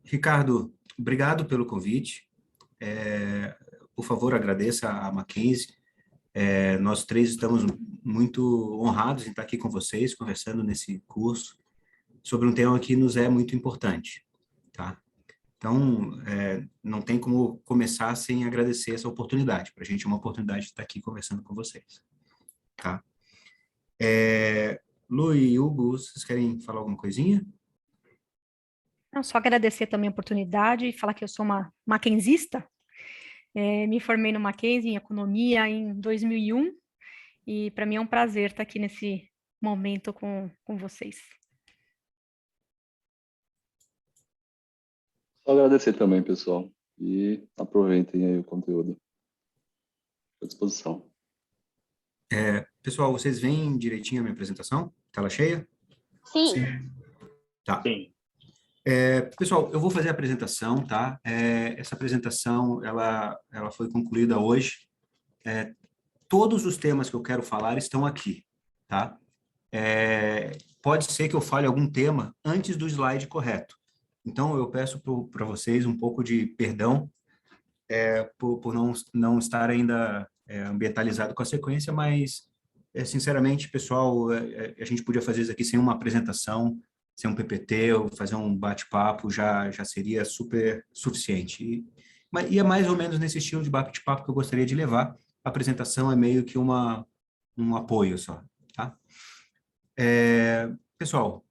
Ricardo, obrigado pelo convite. Por favor, agradeça a Mackenzie. Nós três estamos muito honrados em estar aqui com vocês, conversando nesse curso sobre um tema que nos é muito importante, tá? Então, não tem como começar sem agradecer essa oportunidade. Para a gente é uma oportunidade de estar aqui conversando com vocês, tá? Lu e Hugo, vocês querem falar alguma coisinha? Não, só agradecer também a oportunidade e falar que eu sou uma mackenzista. Me formei no Mackenzie em economia em 2001 e para mim é um prazer estar aqui nesse momento com vocês. Só agradecer também, pessoal. E aproveitem aí o conteúdo. À disposição. Pessoal, vocês veem direitinho a minha apresentação? Tela cheia? Sim. Tá. Sim. Pessoal, eu vou fazer a apresentação, tá? Essa apresentação, ela foi concluída hoje. Todos os temas que eu quero falar estão aqui, tá? Pode ser que eu fale algum tema antes do slide correto. Então, eu peço para vocês um pouco de perdão por não estar ainda ambientalizado com a sequência, mas, sinceramente, pessoal, a gente podia fazer isso aqui sem uma apresentação, sem um PPT, ou fazer um bate-papo, já seria super suficiente. E é mais ou menos nesse estilo de bate-papo que eu gostaria de levar. A apresentação é meio que um apoio só, tá? Pessoal,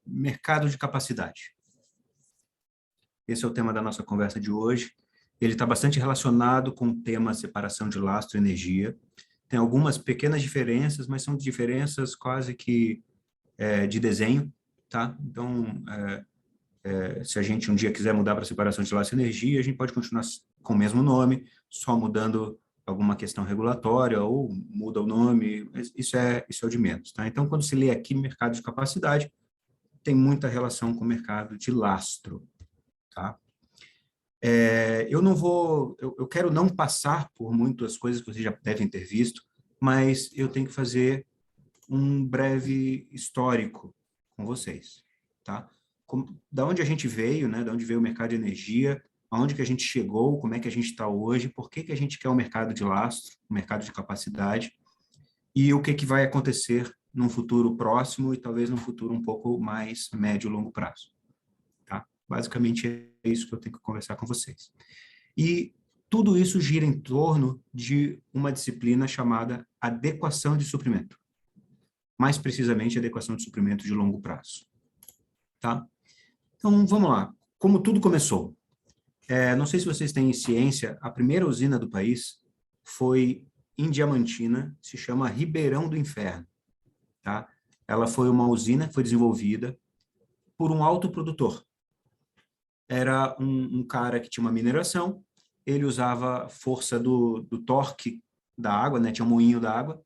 mercado de capacidade. Esse é o tema da nossa conversa de hoje. Ele está bastante relacionado com o tema separação de lastro e energia. Tem algumas pequenas diferenças, mas são diferenças quase que de desenho, tá? Então, se a gente um dia quiser mudar para separação de lastro e energia, a gente pode continuar com o mesmo nome, só mudando alguma questão regulatória ou muda o nome, isso é o de menos, tá? Então, quando se lê aqui mercado de capacidade, tem muita relação com o mercado de lastro, tá? Eu quero não passar por muitas coisas que vocês já devem ter visto, mas eu tenho que fazer um breve histórico com vocês, tá? Da onde a gente veio, né? Da onde veio o mercado de energia, aonde que a gente chegou, como é que a gente está hoje, por que que a gente quer o mercado de lastro, o mercado de capacidade, e o que que vai acontecer num futuro próximo e talvez num futuro um pouco mais médio e longo prazo, tá? Basicamente é isso que eu tenho que conversar com vocês. E tudo isso gira em torno de uma disciplina chamada adequação de suprimento. Mais precisamente, adequação de suprimento de longo prazo, tá? Então, vamos lá. Como tudo começou? Não sei se vocês têm ciência, a primeira usina do país foi em Diamantina, se chama Ribeirão do Inferno, tá? Ela foi uma usina que foi desenvolvida por um autoprodutor. Era um cara que tinha uma mineração, ele usava a força do torque da água, né? Tinha um moinho da água,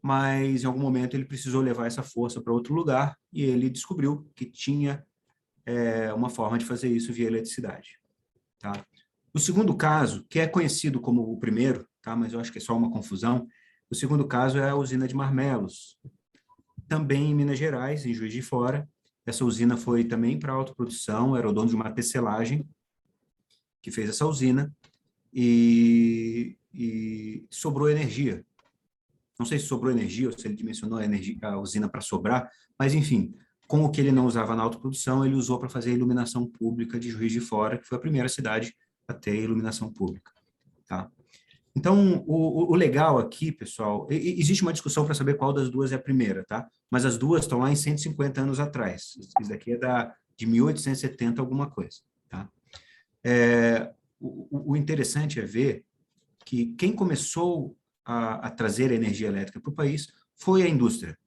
mas em algum momento ele precisou levar essa força para outro lugar e ele descobriu que tinha uma forma de fazer isso via eletricidade, tá? O segundo caso, que é conhecido como o primeiro, tá? Mas eu acho que é só uma confusão, o segundo caso é a usina de Marmelos, também em Minas Gerais, em Juiz de Fora. Essa usina foi também para autoprodução, era o dono de uma tecelagem que fez essa usina e sobrou energia. Não sei se sobrou energia ou se ele dimensionou a usina para sobrar, mas enfim, com o que ele não usava na autoprodução, ele usou para fazer a iluminação pública de Juiz de Fora, que foi a primeira cidade a ter iluminação pública, tá? Então, o legal aqui, pessoal, existe uma discussão para saber qual das duas é a primeira, tá? Mas as duas estão lá em 150 anos atrás. Isso daqui é de 1870 alguma coisa, tá? O interessante é ver que quem começou a trazer a energia elétrica para o país foi a indústria,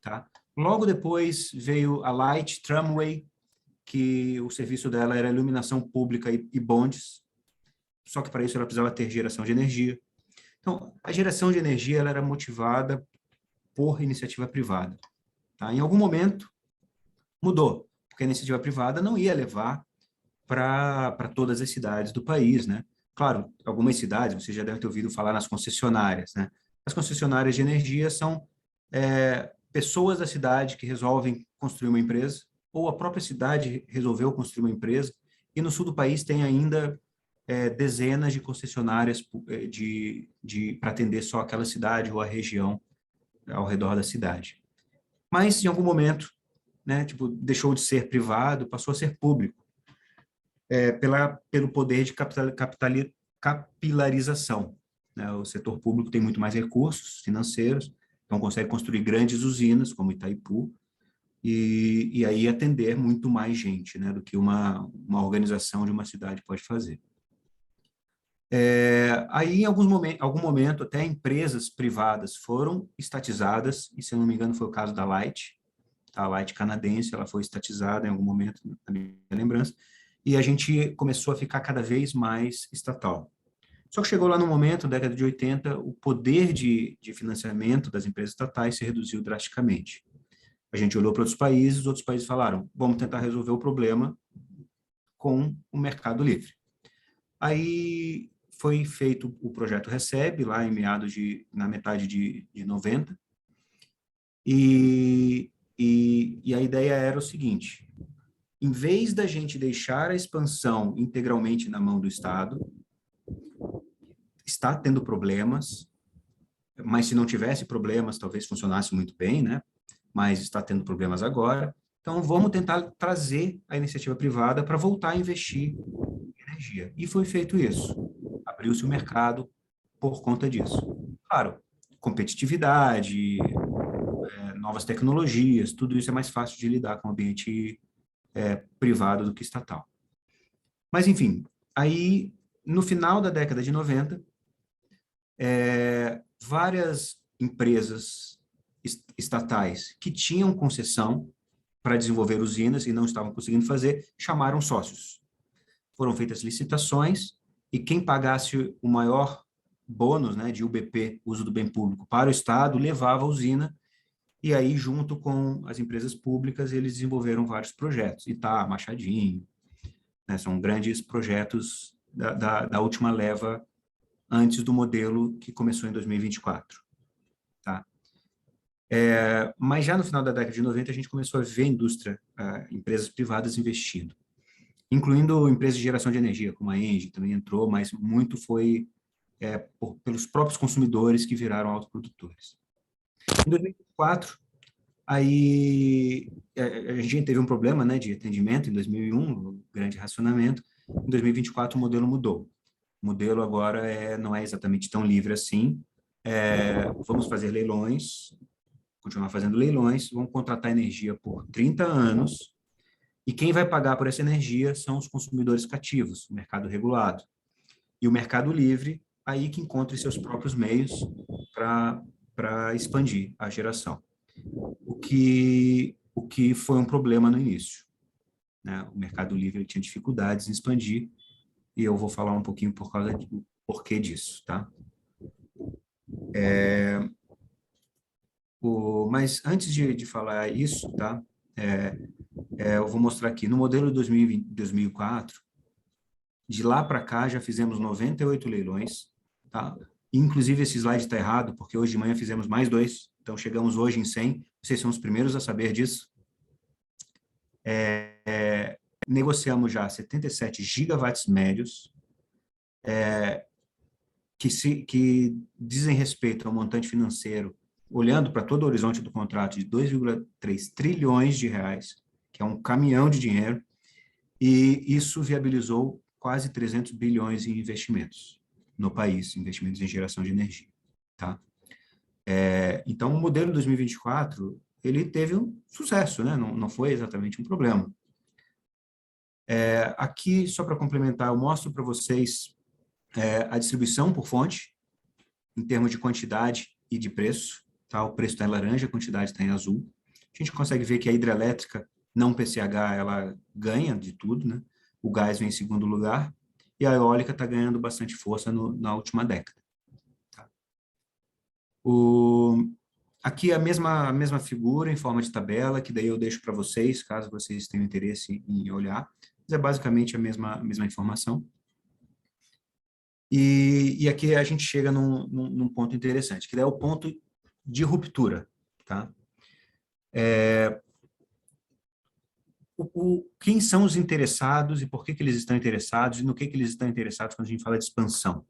tá? Logo depois veio a Light Tramway, que o serviço dela era iluminação pública e bondes, só que para isso ela precisava ter geração de energia. Então, a geração de energia ela era motivada por iniciativa privada, tá? Em algum momento mudou, porque a iniciativa privada não ia levar para todas as cidades do país, né? Claro, algumas cidades, você já deve ter ouvido falar nas concessionárias, né? As concessionárias de energia são pessoas da cidade que resolvem construir uma empresa, ou a própria cidade resolveu construir uma empresa, e no sul do país tem ainda dezenas de concessionárias para atender só aquela cidade ou a região ao redor da cidade. Mas, em algum momento, né, tipo, deixou de ser privado, passou a ser público, pelo poder de capilarização. Né? O setor público tem muito mais recursos financeiros, então consegue construir grandes usinas, como Itaipu, e aí atender muito mais gente, né, do que uma organização de uma cidade pode fazer. Aí, em algum momento, até empresas privadas foram estatizadas, e se eu não me engano foi o caso da Light, a Light canadense, ela foi estatizada em algum momento, na minha lembrança, e a gente começou a ficar cada vez mais estatal. Só que chegou lá no momento, década de 80, o poder de financiamento das empresas estatais se reduziu drasticamente. A gente olhou para os outros países falaram, vamos tentar resolver o problema com o mercado livre. Aí foi feito o projeto Recebe, lá na metade de 90, e a ideia era o seguinte, em vez da gente deixar a expansão integralmente na mão do Estado, está tendo problemas, mas se não tivesse problemas, talvez funcionasse muito bem, né? Mas está tendo problemas agora. Então, vamos tentar trazer a iniciativa privada para voltar a investir em energia. E foi feito isso. Abriu-se o mercado por conta disso. Claro, competitividade, novas tecnologias, tudo isso é mais fácil de lidar com o ambiente privado do que estatal. Mas, enfim, aí, no final da década de 90, várias empresas estatais que tinham concessão para desenvolver usinas e não estavam conseguindo fazer, chamaram sócios. Foram feitas licitações e quem pagasse o maior bônus, né, de UBP, uso do bem público, para o Estado, levava a usina e aí, junto com as empresas públicas, eles desenvolveram vários projetos. Itá, Machadinho, né, são grandes projetos da última leva antes do modelo que começou em 2024. Tá? Mas já no final da década de 90, a gente começou a ver a indústria, empresas privadas investindo, incluindo empresas de geração de energia, como a Engie também entrou, mas muito foi pelos próprios consumidores que viraram autoprodutores. Em 2004, aí a gente teve um problema, né, de atendimento em 2001, um grande racionamento. Em 2024, o modelo mudou. O modelo agora não é exatamente tão livre assim. Vamos fazer leilões, continuar fazendo leilões, vamos contratar energia por 30 anos, e quem vai pagar por essa energia são os consumidores cativos, o mercado regulado. E o mercado livre, aí que encontre seus próprios meios para expandir a geração. O que foi um problema no início. Né? O mercado livre tinha dificuldades em expandir, e eu vou falar um pouquinho por causa do porquê disso, tá? Mas antes de falar isso, tá? Eu vou mostrar aqui, no modelo de 2004, de lá para cá já fizemos 98 leilões, tá? Inclusive esse slide está errado, porque hoje de manhã fizemos mais 2, então chegamos hoje em 100, vocês são os primeiros a saber disso. Negociamos já 77 gigawatts médios, que dizem respeito ao montante financeiro, olhando para todo o horizonte do contrato, de 2,3 trilhões de reais, que é um caminhão de dinheiro, e isso viabilizou quase 300 bilhões em investimentos no país, investimentos em geração de energia. Tá? Então, o modelo 2024, ele teve um sucesso, né? Não foi exatamente um problema. Aqui, só para complementar, eu mostro para vocês a distribuição por fonte, em termos de quantidade e de preço. Tá? O preço está em laranja, a quantidade está em azul. A gente consegue ver que a hidrelétrica, não PCH, ela ganha de tudo, né? O gás vem em segundo lugar, e a eólica está ganhando bastante força na última década. Tá? Aqui a mesma figura em forma de tabela, que daí eu deixo para vocês, caso vocês tenham interesse em olhar, mas é basicamente a mesma informação. E aqui a gente chega num ponto interessante, que é o ponto de ruptura. Tá? Quem são os interessados e por que eles estão interessados e no que eles estão interessados quando a gente fala de expansão,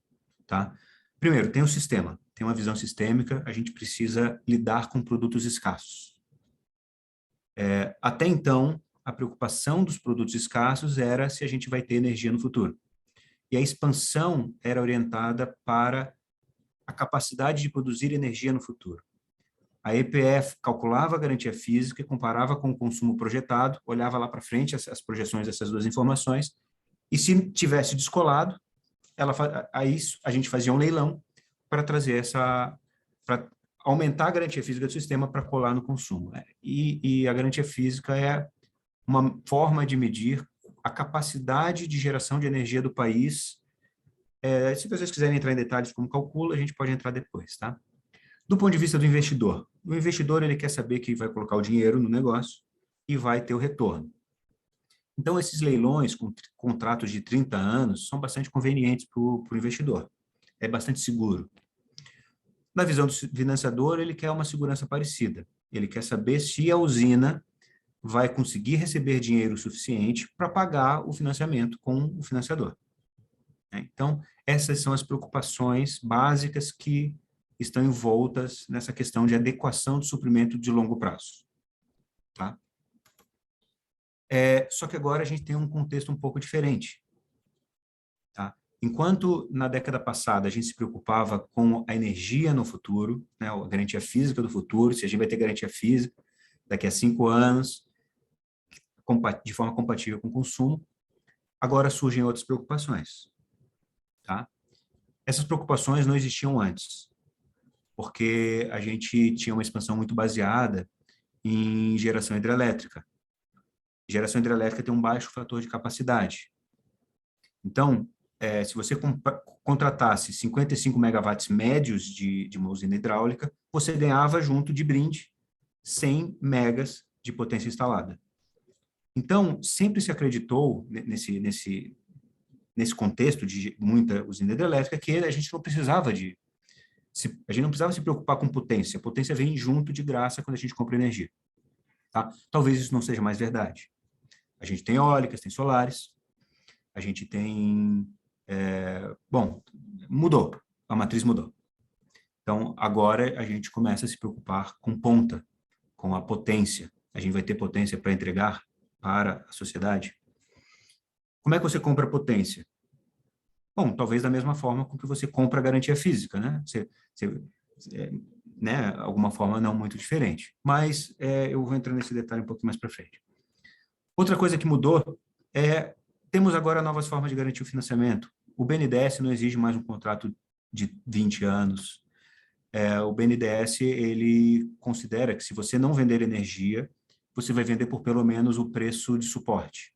tá? Primeiro, tem o sistema, tem uma visão sistêmica, a gente precisa lidar com produtos escassos. Até então, a preocupação dos produtos escassos era se a gente vai ter energia no futuro. E a expansão era orientada para a capacidade de produzir energia no futuro. A EPF calculava a garantia física, comparava com o consumo projetado, olhava lá para frente as projeções dessas duas informações, e se tivesse descolado, aí a gente fazia um leilão para trazer para aumentar a garantia física do sistema para colar no consumo. E a garantia física é uma forma de medir a capacidade de geração de energia do país. Se vocês quiserem entrar em detalhes como calcula, a gente pode entrar depois, tá? Do ponto de vista do investidor, o investidor ele quer saber que vai colocar o dinheiro no negócio e vai ter o retorno. Então, esses leilões com contratos de 30 anos são bastante convenientes para o investidor. É bastante seguro. Na visão do financiador, ele quer uma segurança parecida. Ele quer saber se a usina vai conseguir receber dinheiro suficiente para pagar o financiamento com o financiador. Então, essas são as preocupações básicas que estão envoltas nessa questão de adequação do suprimento de longo prazo. Tá? Só que agora a gente tem um contexto um pouco diferente. Tá? Enquanto na década passada a gente se preocupava com a energia no futuro, né, a garantia física do futuro, se a gente vai ter garantia física daqui a 5 anos, de forma compatível com o consumo, agora surgem outras preocupações. Tá? Essas preocupações não existiam antes, porque a gente tinha uma expansão muito baseada em geração hidrelétrica. Geração hidrelétrica tem um baixo fator de capacidade. Então, se você contratasse 55 megawatts médios de uma usina hidráulica, você ganhava junto de brinde 100 megas de potência instalada. Então, sempre se acreditou nesse contexto de muita usina hidrelétrica que a gente não precisava se preocupar com potência. A potência vem junto de graça quando a gente compra energia. Tá? Talvez isso não seja mais verdade. A gente tem eólicas, tem solares, a gente tem... mudou. A matriz mudou. Então, agora a gente começa a se preocupar com ponta, com a potência. A gente vai ter potência para entregar para a sociedade. Como é que você compra potência? Bom, talvez da mesma forma com que você compra a garantia física, né? Alguma forma não muito diferente. Mas eu vou entrar nesse detalhe um pouquinho mais para frente. Outra coisa que mudou temos agora novas formas de garantir o financiamento. O BNDES não exige mais um contrato de 20 anos. O BNDES, ele considera que se você não vender energia, você vai vender por pelo menos o preço de suporte.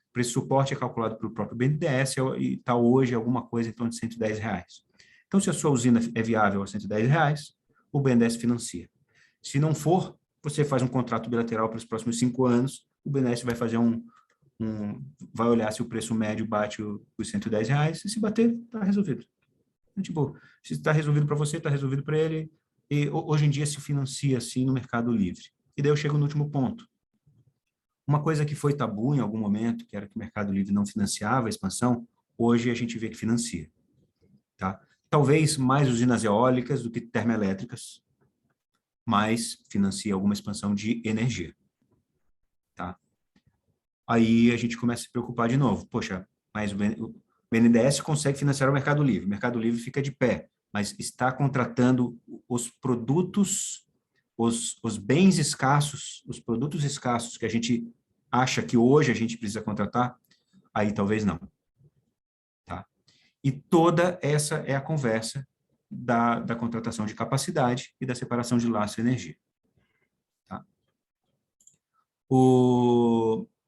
O preço de suporte é calculado pelo próprio BNDES e está hoje alguma coisa em torno de R$110. Então, se a sua usina é viável a R$110, o BNDES financia. Se não for, você faz um contrato bilateral para os próximos 5 anos, o BNDES vai fazer vai olhar se o preço médio bate os R$110, e se bater, está resolvido. Tipo, se está resolvido para você, está resolvido para ele, e hoje em dia se financia assim no mercado livre. E daí eu chego no último ponto. Uma coisa que foi tabu em algum momento, que era que o mercado livre não financiava a expansão, hoje a gente vê que financia. Tá? Talvez mais usinas eólicas do que termoelétricas, mas financia alguma expansão de energia. Tá? Aí a gente começa a se preocupar de novo. Poxa, mas o BNDES consegue financiar o Mercado Livre. O Mercado Livre fica de pé, mas está contratando os produtos, os bens escassos, os produtos escassos que a gente acha que hoje a gente precisa contratar, aí talvez não. Tá? E toda essa é a conversa da contratação de capacidade e da separação de lastro e energia. Tá?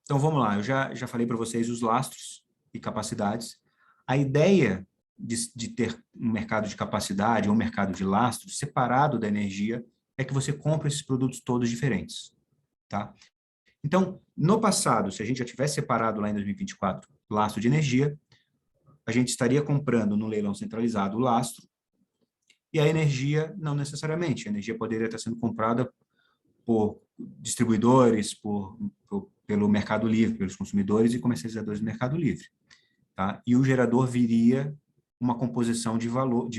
Então, vamos lá. Eu já falei para vocês os lastros e capacidades. A ideia de ter um mercado de capacidade ou um mercado de lastros separado da energia é que você compra esses produtos todos diferentes. Tá? Então, no passado, se a gente já tivesse separado lá em 2024 lastro de energia, a gente estaria comprando no leilão centralizado o lastro e a energia não necessariamente. A energia poderia estar sendo comprada por distribuidores, pelo Mercado Livre, pelos consumidores e comercializadores do Mercado Livre. Tá? E o gerador viria uma composição de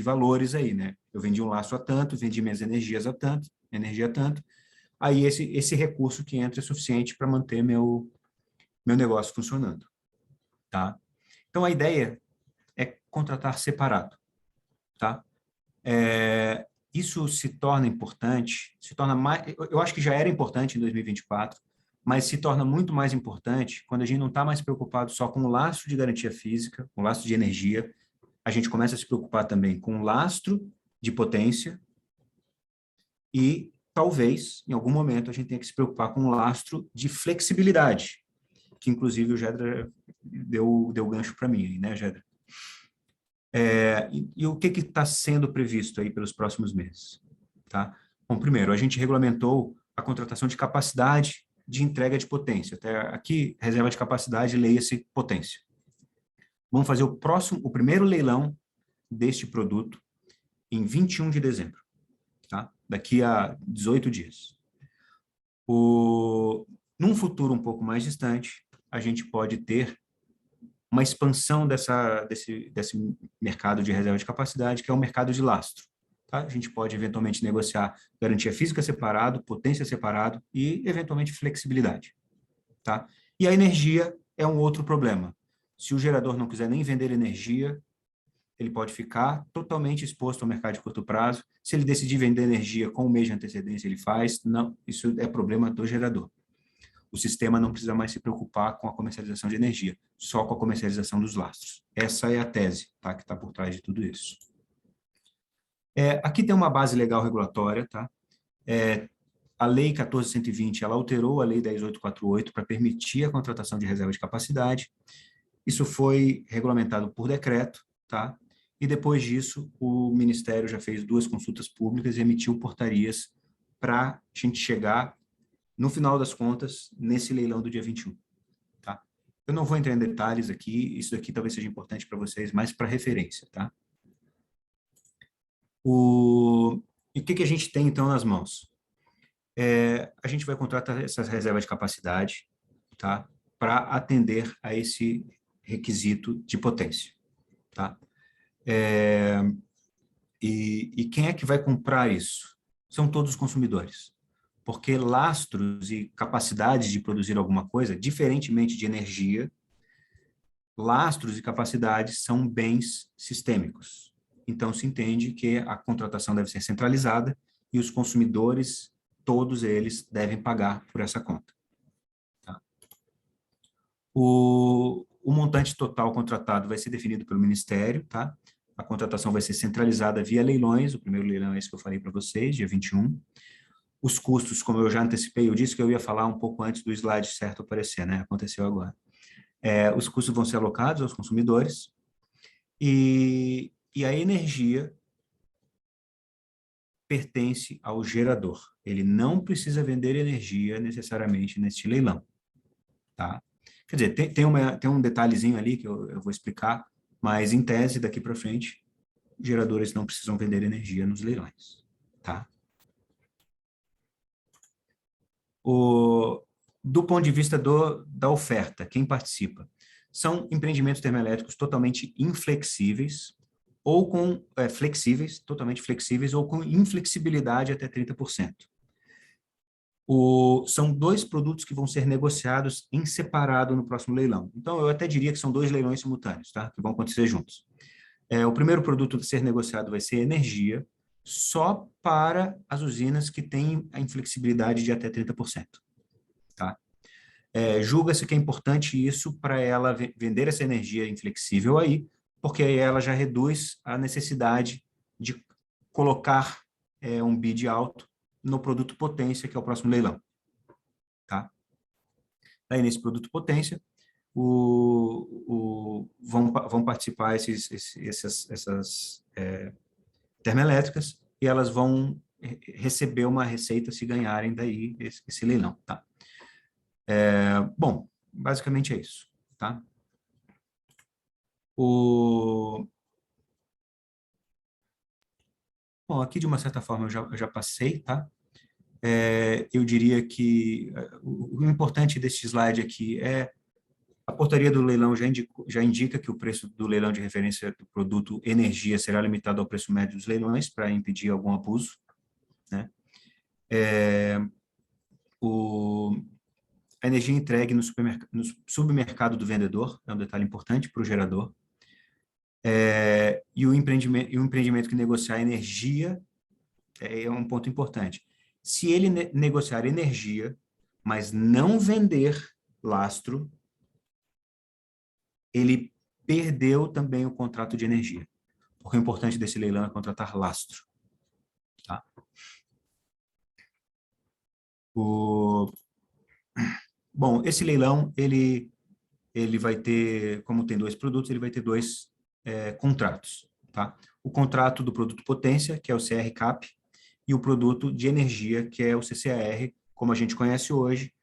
valores aí, né? Eu vendi um laço a tanto, vendi minhas energias a tanto, energia a tanto, aí esse recurso que entra é suficiente para manter meu negócio funcionando. Tá? Então, a ideia é contratar separado. Tá? Isso se torna importante, se torna mais, eu acho que já era importante em 2024, mas se torna muito mais importante quando a gente não está mais preocupado só com o lastro de garantia física, com o lastro de energia, a gente começa a se preocupar também com o lastro de potência e talvez, em algum momento, a gente tenha que se preocupar com o lastro de flexibilidade, que inclusive o Gedra deu gancho para mim, né, Gedra? E o que está sendo previsto aí pelos próximos meses? Tá? Bom, primeiro, a gente regulamentou a contratação de capacidade de entrega de potência. Até aqui, reserva de capacidade, leia-se potência. Vamos fazer o primeiro leilão deste produto em 21 de dezembro, tá? Daqui a 18 dias. Num futuro um pouco mais distante, a gente pode ter uma expansão desse mercado de reserva de capacidade, que é o mercado de lastro. Tá? A gente pode, eventualmente, negociar garantia física separado, potência separado e, eventualmente, flexibilidade. Tá? E a energia é um outro problema. Se o gerador não quiser nem vender energia, ele pode ficar totalmente exposto ao mercado de curto prazo. Se ele decidir vender energia com um mês de antecedência, ele faz. Não, isso é problema do gerador. O sistema não precisa mais se preocupar com a comercialização de energia, só com a comercialização dos lastros. Essa é a tese, tá, que está por trás de tudo isso. Aqui tem uma base legal regulatória, tá? A Lei 14.120, ela alterou a Lei 10.848 para permitir a contratação de reserva de capacidade. Isso foi regulamentado por decreto, tá? E depois disso, o Ministério já fez 2 consultas públicas e emitiu portarias para a gente chegar, no final das contas, nesse leilão do dia 21. Tá? Eu não vou entrar em detalhes aqui, isso aqui talvez seja importante para vocês, mas para referência. Tá? E o que a gente tem, então, nas mãos? A gente vai contratar essa reserva de capacidade, tá? Para atender a esse requisito de potência. Tá? E quem é que vai comprar isso? São todos os consumidores. Porque lastros e capacidade de produzir alguma coisa, diferentemente de energia, lastros e capacidades são bens sistêmicos. Então, se entende que a contratação deve ser centralizada e os consumidores, todos eles, devem pagar por essa conta. Tá? O montante total contratado vai ser definido pelo Ministério, tá? A contratação vai ser centralizada via leilões, o primeiro leilão é esse que eu falei para vocês, dia 21. Os custos, como eu já antecipei, eu disse que eu ia falar um pouco antes do slide certo aparecer, né? Aconteceu agora. Os custos vão ser alocados aos consumidores e a energia pertence ao gerador. Ele não precisa vender energia necessariamente neste leilão, tá? Quer dizer, tem um detalhezinho ali que eu vou explicar, mas em tese, daqui para frente, geradores não precisam vender energia nos leilões, tá? Do ponto de vista da oferta, quem participa? São empreendimentos termoelétricos totalmente inflexíveis, ou com flexíveis, totalmente flexíveis, ou com inflexibilidade até 30%. São 2 produtos que vão ser negociados em separado no próximo leilão. Então, eu até diria que são 2 leilões simultâneos, tá? Que vão acontecer juntos. O primeiro produto a ser negociado vai ser energia, só para as usinas que têm a inflexibilidade de até 30%. Tá? Julga-se que é importante isso para ela vender essa energia inflexível aí, porque aí ela já reduz a necessidade de colocar um bid alto no produto potência, que é o próximo leilão. Tá? Aí, nesse produto potência, vão participar essas termoelétricas e elas vão receber uma receita se ganharem daí esse leilão. Tá? Bom, basicamente é isso, tá? Bom, aqui de uma certa forma eu já passei, tá? eu diria que o importante desse slide aqui é a portaria do leilão já indica que o preço do leilão de referência do produto energia será limitado ao preço médio dos leilões para impedir algum abuso, né? A energia entregue no submercado do vendedor é um detalhe importante para o gerador. E o empreendimento que negociar energia é um ponto importante. Se ele negociar energia, mas não vender lastro, ele perdeu também o contrato de energia. Porque o importante desse leilão é contratar lastro. Tá? Bom, esse leilão, ele vai ter, como tem 2 produtos, ele vai ter 2 contratos. Tá? O contrato do produto potência, que é o CR-CAP, e o produto de energia, que é o CCAR, como a gente conhece hoje,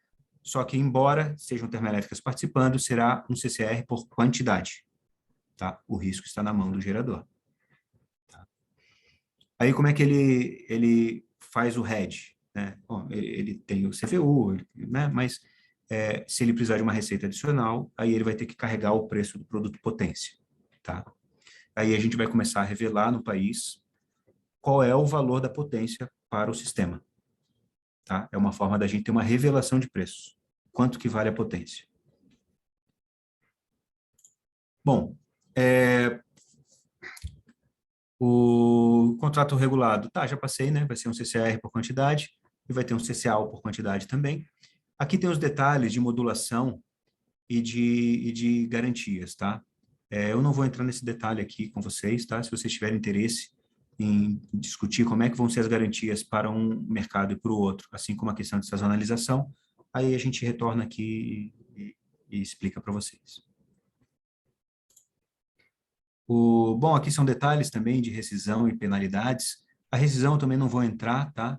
só que, embora sejam termoelétricas participando, será um CCR por quantidade. Tá? O risco está na mão do gerador. Tá? Aí, como é que ele faz o hedge? Né? Bom, ele tem o CVU, né? Mas se ele precisar de uma receita adicional, aí ele vai ter que carregar o preço do produto potência. Tá? Aí a gente vai começar a revelar no país qual é o valor da potência para o sistema. Tá? É uma forma da gente ter uma revelação de preços. Quanto que vale a potência? Bom, o contrato regulado, tá, já passei, né? Vai ser um CCR por quantidade e vai ter um CCAL por quantidade também. Aqui tem os detalhes de modulação e de garantias, tá? Eu não vou entrar nesse detalhe aqui com vocês, tá? Se vocês tiverem interesse em discutir como é que vão ser as garantias para um mercado e para o outro, assim como a questão de sazonalização, aí a gente retorna aqui e explica para vocês. Bom, aqui são detalhes também de rescisão e penalidades. A rescisão eu também não vou entrar, tá?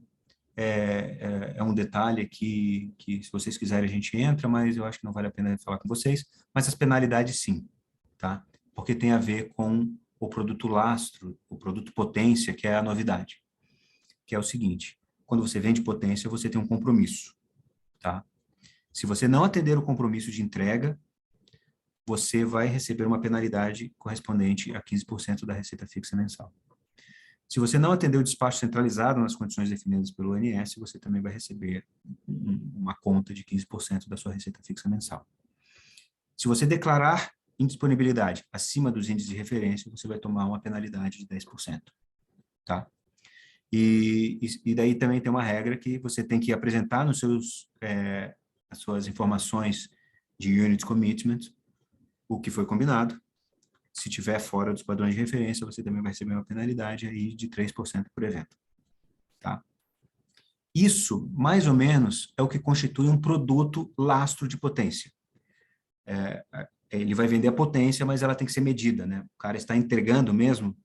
É um detalhe que se vocês quiserem a gente entra, mas eu acho que não vale a pena falar com vocês. Mas as penalidades sim, tá? Porque tem a ver com o produto lastro, o produto potência, que é a novidade. Que é o seguinte, quando você vende potência, você tem um compromisso, tá? Se você não atender o compromisso de entrega, você vai receber uma penalidade correspondente a 15% da receita fixa mensal. Se você não atender o despacho centralizado nas condições definidas pelo ONS, você também vai receber uma conta de 15% da sua receita fixa mensal. Se você declarar indisponibilidade acima dos índices de referência, você vai tomar uma penalidade de 10%. Tá? E daí também tem uma regra que você tem que apresentar nos as suas informações de Unit Commitment o que foi combinado. Se tiver fora dos padrões de referência, você também vai receber uma penalidade aí de 3% por evento. Tá? Isso, mais ou menos, é o que constitui um produto lastro de potência. Ele vai vender a potência, mas ela tem que ser medida, né? O cara está entregando mesmo,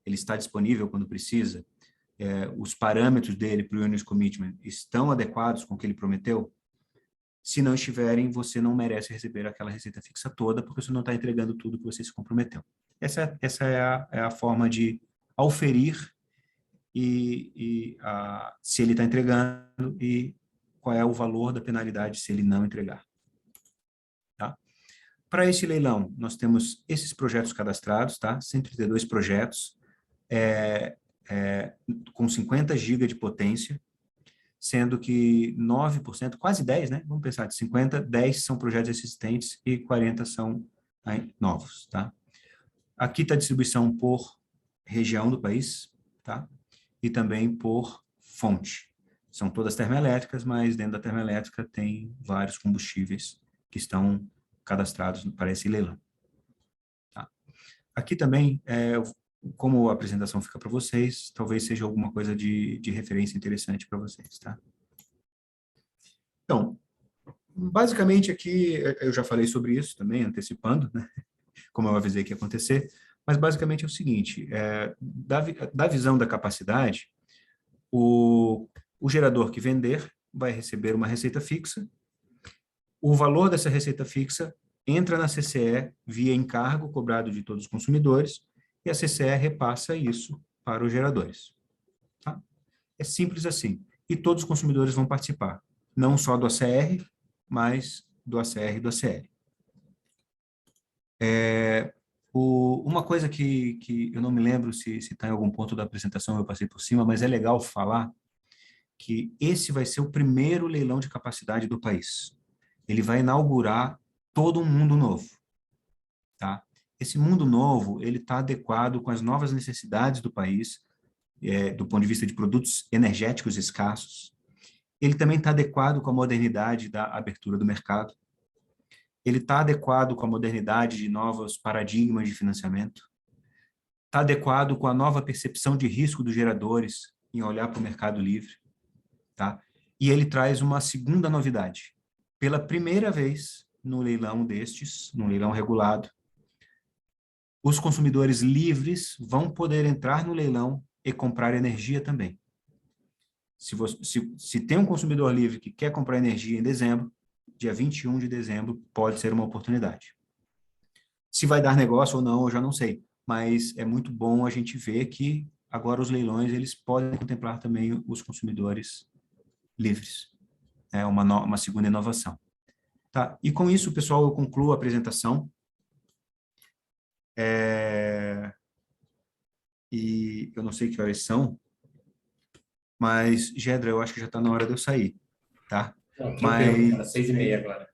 ele está disponível quando precisa, os parâmetros dele para o Unit Commitment estão adequados com o que ele prometeu. Se não estiverem, você não merece receber aquela receita fixa toda, porque você não está entregando tudo que você se comprometeu. Essa é a forma de auferir se ele está entregando e qual é o valor da penalidade se ele não entregar. Tá? Para esse leilão, nós temos esses projetos cadastrados, tá? 132 projetos, com 50 GB de potência, sendo que 9%, quase 10%, né? Vamos pensar, de 50, 10 são projetos existentes e 40 são novos, tá? Aqui está a distribuição por região do país, tá? E também por fonte. São todas termoelétricas, mas dentro da termoelétrica tem vários combustíveis que estão cadastrados para esse leilão. Tá? Aqui também, como a apresentação fica para vocês, talvez seja alguma coisa de referência interessante para vocês, tá? Então, basicamente aqui, eu já falei sobre isso também, antecipando, né? Como eu avisei que ia acontecer, mas basicamente é o seguinte, da visão da capacidade, o gerador que vender vai receber uma receita fixa, o valor dessa receita fixa entra na CCE via encargo cobrado de todos os consumidores, e a CCE repassa isso para os geradores. Tá? É simples assim. e todos os consumidores vão participar, não só do ACR, mas do ACR e do ACL. Uma coisa que eu não me lembro se está em algum ponto da apresentação, eu passei por cima, mas é legal falar que esse vai ser o primeiro leilão de capacidade do país. Ele vai inaugurar todo um mundo novo, tá? Esse mundo novo, ele está adequado com as novas necessidades do país, do ponto de vista de produtos energéticos escassos. Ele também está adequado com a modernidade da abertura do mercado. Ele está adequado com a modernidade de novos paradigmas de financiamento. Está adequado com a nova percepção de risco dos geradores em olhar para o mercado livre. Tá? E ele traz uma segunda novidade. Pela primeira vez no leilão destes, no leilão regulado, os consumidores livres vão poder entrar no leilão e comprar energia também. Se tem um consumidor livre que quer comprar energia em dezembro, dia 21 de dezembro pode ser uma oportunidade. Se vai dar negócio ou não, eu já não sei, mas é muito bom a gente ver que agora os leilões eles podem contemplar também os consumidores livres. É uma segunda inovação. Tá? E com isso, pessoal, eu concluo a apresentação. E eu não sei que horas são, mas, Gedra, eu acho que já está na hora de eu sair, tá? Não, tranquilo, cara, 6h30 agora.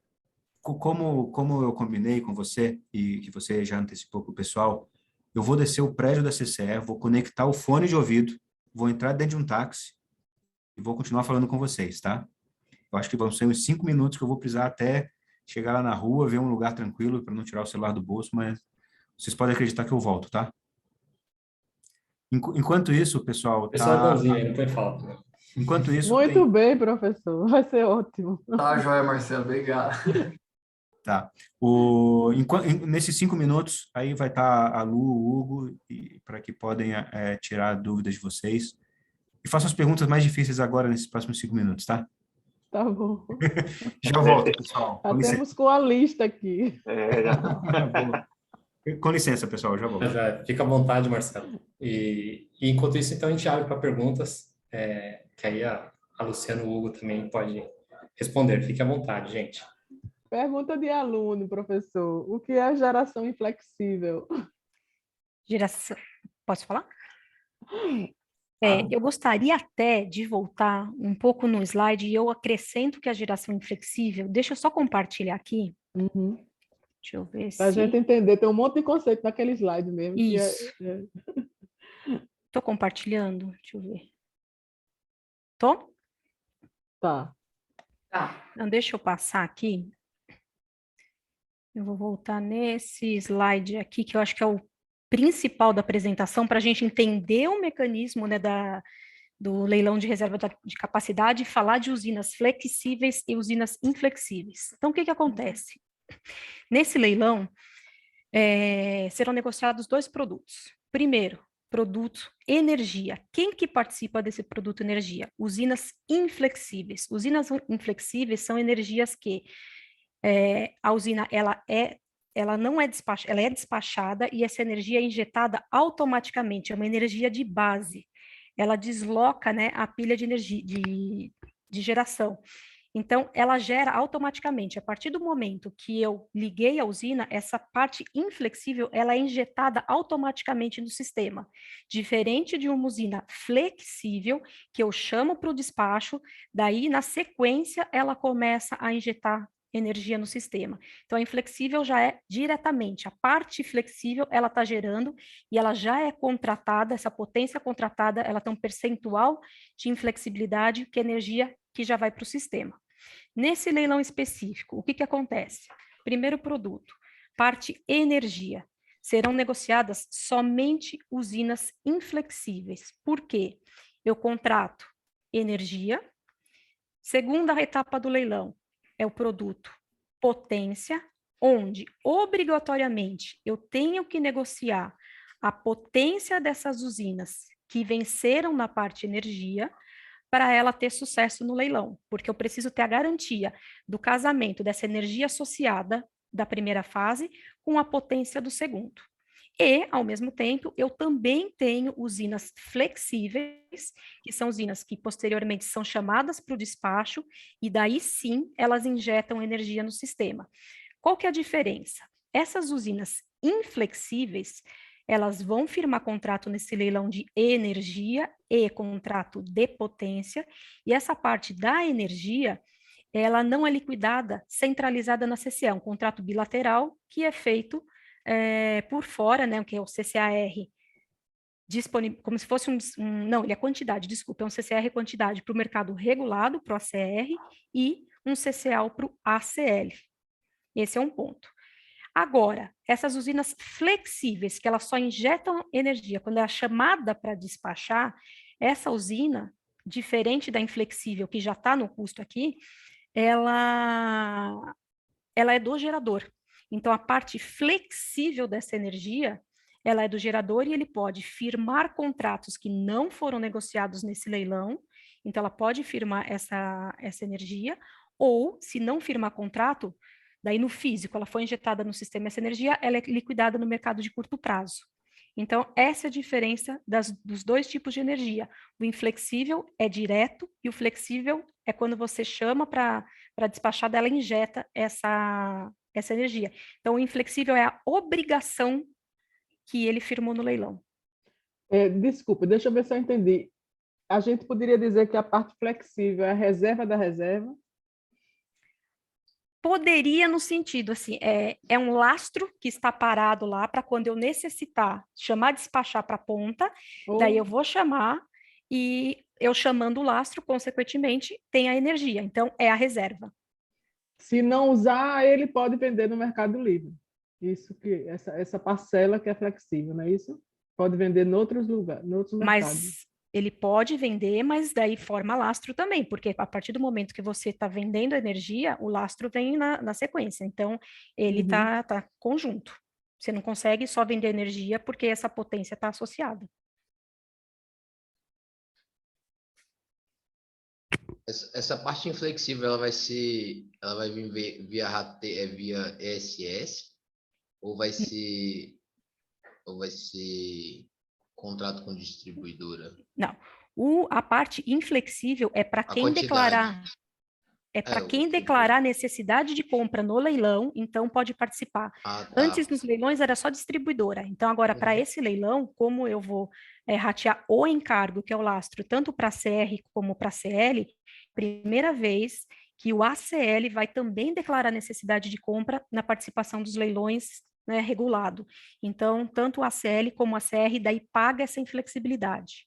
Como eu combinei com você, e que você já antecipou para o pessoal, eu vou descer o prédio da CCE, vou conectar o fone de ouvido, vou entrar dentro de um táxi e vou continuar falando com vocês, tá? Eu acho que vão ser uns 5 minutos que eu vou precisar até chegar lá na rua, ver um lugar tranquilo para não tirar o celular do bolso, mas vocês podem acreditar que eu volto, tá? Enquanto isso, pessoal, Pessoal é bonzinho aí, não foi falta, né? Enquanto isso, Muito bem, professor. Vai ser ótimo. Tá, joia, Marcelo. Obrigado. Tá. Nesses 5 minutos, aí vai estar a Lu, o Hugo, para que podem tirar dúvidas de vocês. E façam as perguntas mais difíceis agora, nesses próximos 5 minutos, tá? Tá bom. Já volto, pessoal. Já temos com a lista aqui. Com licença, pessoal, já volto. Já, fica à vontade, Marcelo. E enquanto isso, então, a gente abre para perguntas, que aí a Luciana e o Hugo também pode responder. Fique à vontade, gente. Pergunta de aluno, professor. O que é a geração inflexível? Geração... Posso falar? Eu gostaria até de voltar um pouco no slide e eu acrescento que a geração inflexível... Deixa eu só compartilhar aqui. Uhum. Deixa eu ver Para a se... gente entender, tem um monte de conceito naquele slide mesmo. Isso. Estou compartilhando? Deixa eu ver. Tô? Tá. Não, deixa eu passar aqui. Eu vou voltar nesse slide aqui, que eu acho que é o principal da apresentação, para a gente entender o mecanismo, né, do leilão de reserva de capacidade e falar de usinas flexíveis e usinas inflexíveis. Então, o que acontece? Nesse leilão, serão negociados 2 produtos. Primeiro, produto energia. Quem que participa desse produto energia? Usinas inflexíveis. Usinas inflexíveis são energias que a usina ela não é despachada, ela é despachada e essa energia é injetada automaticamente, é uma energia de base. Ela desloca, né, a pilha de energia de geração. Então, ela gera automaticamente. A partir do momento que eu liguei a usina, essa parte inflexível, ela é injetada automaticamente no sistema. Diferente de uma usina flexível, que eu chamo para o despacho, daí, na sequência, ela começa a injetar energia no sistema. Então, a inflexível já é diretamente. A parte flexível, ela está gerando e ela já é contratada, essa potência contratada, ela tem um percentual de inflexibilidade, que é energia que já vai para o sistema. Nesse leilão específico, o que acontece? Primeiro produto, parte energia. Serão negociadas somente usinas inflexíveis. Por quê? Eu contrato energia. Segunda etapa do leilão é o produto potência, onde obrigatoriamente eu tenho que negociar a potência dessas usinas que venceram na parte energia, para ela ter sucesso no leilão, porque eu preciso ter a garantia do casamento dessa energia associada da primeira fase com a potência do segundo. E, ao mesmo tempo, eu também tenho usinas flexíveis, que são usinas que posteriormente são chamadas para o despacho, e daí sim elas injetam energia no sistema. Qual que é a diferença? Essas usinas inflexíveis, elas vão firmar contrato nesse leilão de energia e contrato de potência, e essa parte da energia, ela não é liquidada, centralizada na CCE, é um contrato bilateral que é feito por fora, né, que é o CCAR, como se fosse não, ele é quantidade, desculpa, é um CCR quantidade para o mercado regulado, para o ACR, e um CCAL para o ACL. Esse é um ponto. Agora, essas usinas flexíveis, que elas só injetam energia quando é chamada para despachar, essa usina, diferente da inflexível, que já está no custo aqui, ela é do gerador. Então, a parte flexível dessa energia, ela é do gerador e ele pode firmar contratos que não foram negociados nesse leilão, então ela pode firmar essa energia, ou, se não firmar contrato, daí no físico, ela foi injetada no sistema, essa energia, ela é liquidada no mercado de curto prazo. Então, essa é a diferença dos dois tipos de energia. O inflexível é direto e o flexível é quando você chama para despachar, ela injeta essa energia. Então, o inflexível é a obrigação que ele firmou no leilão. Desculpa, deixa eu ver se eu entendi. A gente poderia dizer que a parte flexível é a reserva da reserva? Poderia no sentido, assim, é um lastro que está parado lá para quando eu necessitar chamar, despachar para a ponta, daí eu vou chamar e eu chamando o lastro, consequentemente, tem a energia. Então, é a reserva. Se não usar, ele pode vender no Mercado Livre. Isso que essa parcela que é flexível, não é isso? Pode vender em outros lugares, em outros mercados. Mas ele pode vender, mas daí forma lastro também, porque a partir do momento que você está vendendo energia, o lastro vem na sequência. Então, ele tá conjunto. Você não consegue só vender energia porque essa potência está associada. Essa parte inflexível, ela vai vir via ESS ou vai ser contrato com distribuidora? Não. A parte inflexível é para quem declarar. É para quem declarar necessidade de compra no leilão, então pode participar. Tá. Antes dos leilões era só distribuidora. Então, agora, para esse leilão, como eu vou ratear o encargo, que é o lastro, tanto para a CR como para a CL, primeira vez que o ACL vai também declarar necessidade de compra na participação dos leilões, né, regulado. Então, tanto o ACL como a CR daí paga essa inflexibilidade.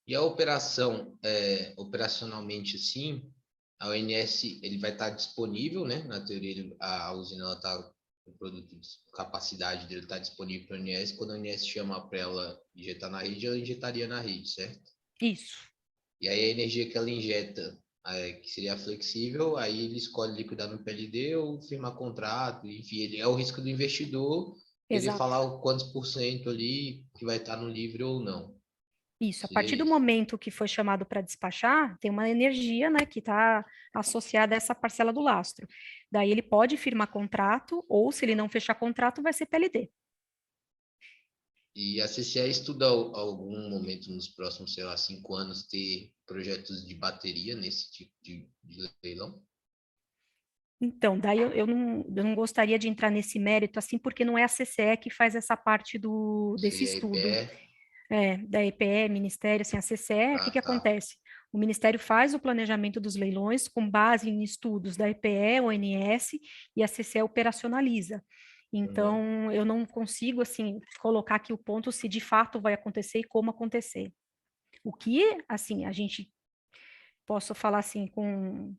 E a operação, operacionalmente, sim, a ONS ele vai estar disponível, né? Na teoria, a usina está o produto de capacidade dele está disponível para a ONS. Quando a ONS chama para ela injetar na rede, ela injetaria na rede, certo? Isso. E aí a energia que ela injeta, que seria flexível, aí ele escolhe liquidar no PLD ou firmar contrato, enfim, ele é o risco do investidor, ele falar o quantos por cento ali que vai estar no livre ou não. Isso, a partir do momento que foi chamado para despachar, tem uma energia, né, que está associada a essa parcela do lastro. Daí ele pode firmar contrato, ou se ele não fechar contrato, vai ser PLD. E a CCE estuda algum momento nos próximos, sei lá, 5 anos, ter projetos de bateria nesse tipo de leilão? Então, daí eu não gostaria de entrar nesse mérito, assim, porque não é a CCE que faz essa parte desse estudo. Da EPE, Ministério, assim, a CCE, o que acontece? O Ministério faz o planejamento dos leilões com base em estudos da EPE, ONS, e a CCE operacionaliza. Então, eu não consigo, assim, colocar aqui o ponto se de fato vai acontecer e como acontecer. O que, assim, a gente, posso falar, assim, com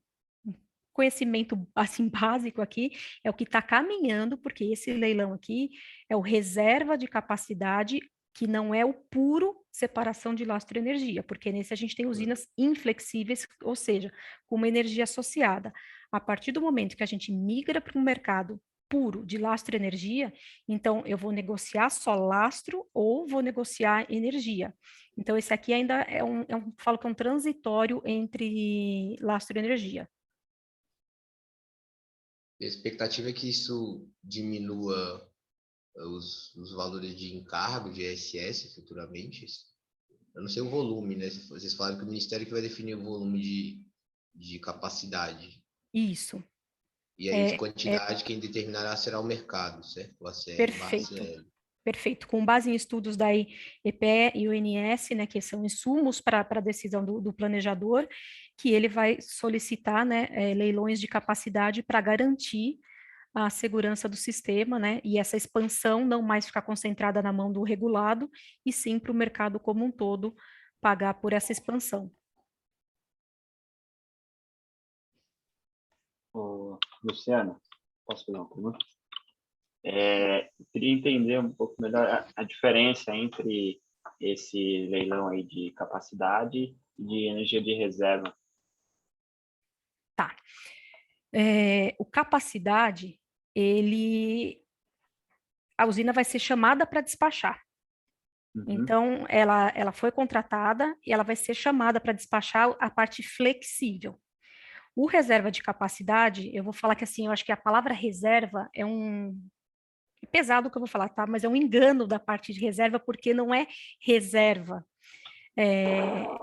conhecimento, assim, básico aqui, é o que está caminhando, porque esse leilão aqui é o reserva de capacidade, que não é o puro separação de lastro e energia, porque nesse a gente tem usinas inflexíveis, ou seja, com uma energia associada. A partir do momento que a gente migra para um mercado puro de lastro e energia, então eu vou negociar só lastro ou vou negociar energia. Então esse aqui ainda falo que é um transitório entre lastro e energia. A expectativa é que isso diminua os valores de encargo de ISS futuramente. Eu não sei o volume, né? Vocês falaram que o Ministério que vai definir o volume de capacidade. Isso. E aí, quantidade, quem determinará será o mercado, certo? O ACL, Perfeito. Perfeito. Com base em estudos da EPE e ONS, né, que são insumos para a decisão do planejador, que ele vai solicitar, né, leilões de capacidade para garantir a segurança do sistema, né, e essa expansão não mais ficar concentrada na mão do regulado, e sim para o mercado como um todo pagar por essa expansão. Luciana, posso fazer uma pergunta? Eu queria entender um pouco melhor a diferença entre esse leilão aí de capacidade e de energia de reserva. Tá. O capacidade, a usina vai ser chamada para despachar. Então, ela foi contratada e ela vai ser chamada para despachar a parte flexível. O reserva de capacidade, eu vou falar que assim, eu acho que a palavra reserva é pesado o que eu vou falar, tá? Mas é um engano da parte de reserva, porque não é reserva.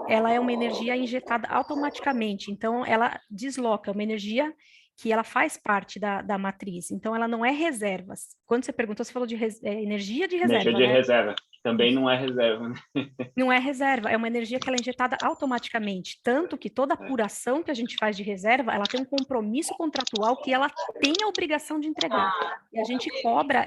Ela é uma energia injetada automaticamente, então ela desloca, uma energia que ela faz parte da matriz, então ela não é reservas. Quando você perguntou, você falou de energia de reserva, energia de né? reserva, que também não é reserva, né? Não é reserva, é uma energia que ela é injetada automaticamente, tanto que toda apuração que a gente faz de reserva, ela tem um compromisso contratual que ela tem a obrigação de entregar. E a gente cobra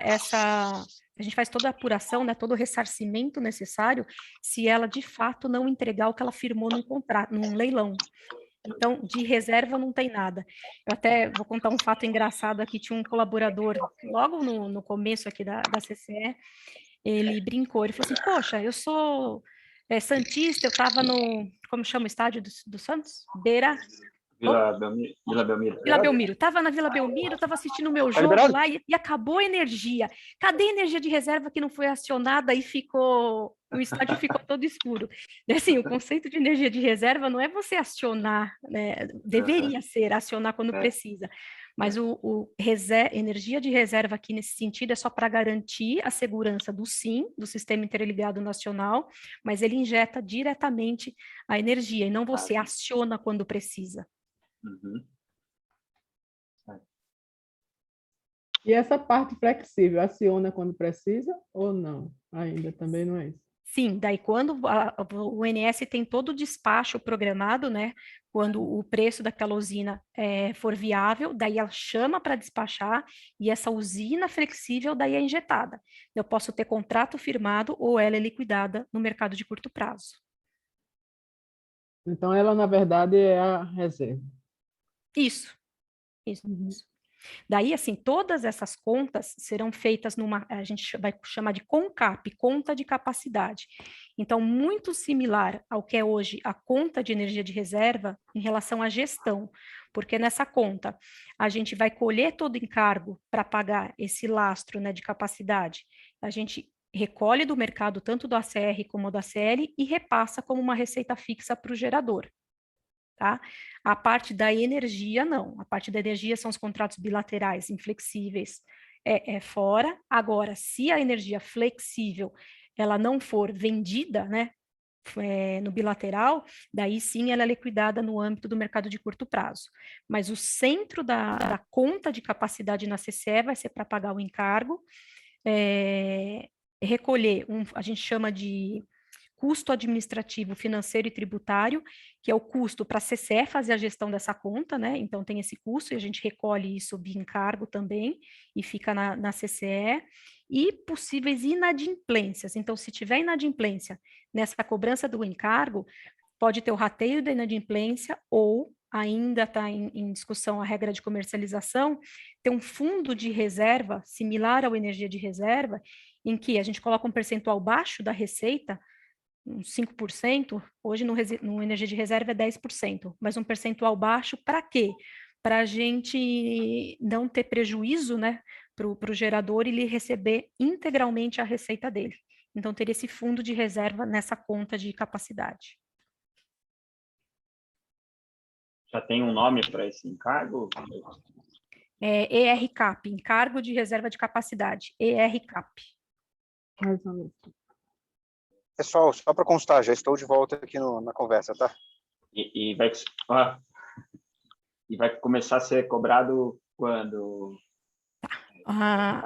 a gente faz toda a apuração, né, todo o ressarcimento necessário, se ela de fato não entregar o que ela firmou num contrato, num leilão. Então, de reserva não tem nada. Eu até vou contar um fato engraçado aqui, tinha um colaborador, logo no começo aqui da CCE, ele brincou, ele falou assim, poxa, eu sou santista, eu estava como chama o estádio do Santos? Vila Belmiro. Vila Belmiro, estava na Vila Belmiro, estava assistindo o meu jogo lá e acabou a energia. Cadê a energia de reserva que não foi acionada e o estádio ficou todo escuro? E assim, o conceito de energia de reserva não é você acionar, né? Deveria ser acionar quando precisa, mas energia de reserva aqui nesse sentido é só para garantir a segurança do SIM, do Sistema Interligado Nacional, mas ele injeta diretamente a energia e não você aciona quando precisa. E essa parte flexível, aciona quando precisa ou não? Ainda também não é isso. Sim, daí quando o ONS tem todo o despacho programado, né? Quando o preço daquela usina for viável, daí ela chama para despachar e essa usina flexível daí é injetada. Eu posso ter contrato firmado ou ela é liquidada no mercado de curto prazo. Então, ela, na verdade, é a reserva. Isso. Daí, assim, todas essas contas serão feitas a gente vai chamar de CONCAP, conta de capacidade. Então, muito similar ao que é hoje a conta de energia de reserva em relação à gestão, porque nessa conta a gente vai colher todo o encargo para pagar esse lastro, né, de capacidade. A gente recolhe do mercado tanto do ACR como do ACL e repassa como uma receita fixa para o gerador. Tá? A parte da energia, não. A parte da energia são os contratos bilaterais inflexíveis, fora. Agora, se a energia flexível ela não for vendida, né, no bilateral, daí sim ela é liquidada no âmbito do mercado de curto prazo. Mas o centro da conta de capacidade na CCE vai ser para pagar o encargo, recolher, a gente chama de custo administrativo, financeiro e tributário, que é o custo para a CCE fazer a gestão dessa conta, né? Então tem esse custo e a gente recolhe isso via encargo também e fica na CCE, e possíveis inadimplências. Então, se tiver inadimplência nessa cobrança do encargo, pode ter o rateio da inadimplência ou ainda está em discussão a regra de comercialização, ter um fundo de reserva similar ao energia de reserva, em que a gente coloca um percentual baixo da receita, uns 5%, hoje no energia de reserva é 10%, mas um percentual baixo para quê? Para a gente não ter prejuízo, né, para o gerador e ele receber integralmente a receita dele. Então, teria esse fundo de reserva nessa conta de capacidade. Já tem um nome para esse encargo? É ERCAP, Encargo de Reserva de Capacidade, ERCAP. Mais uma vez. Pessoal, só para constar, já estou de volta aqui na conversa, tá? E vai começar a ser cobrado quando?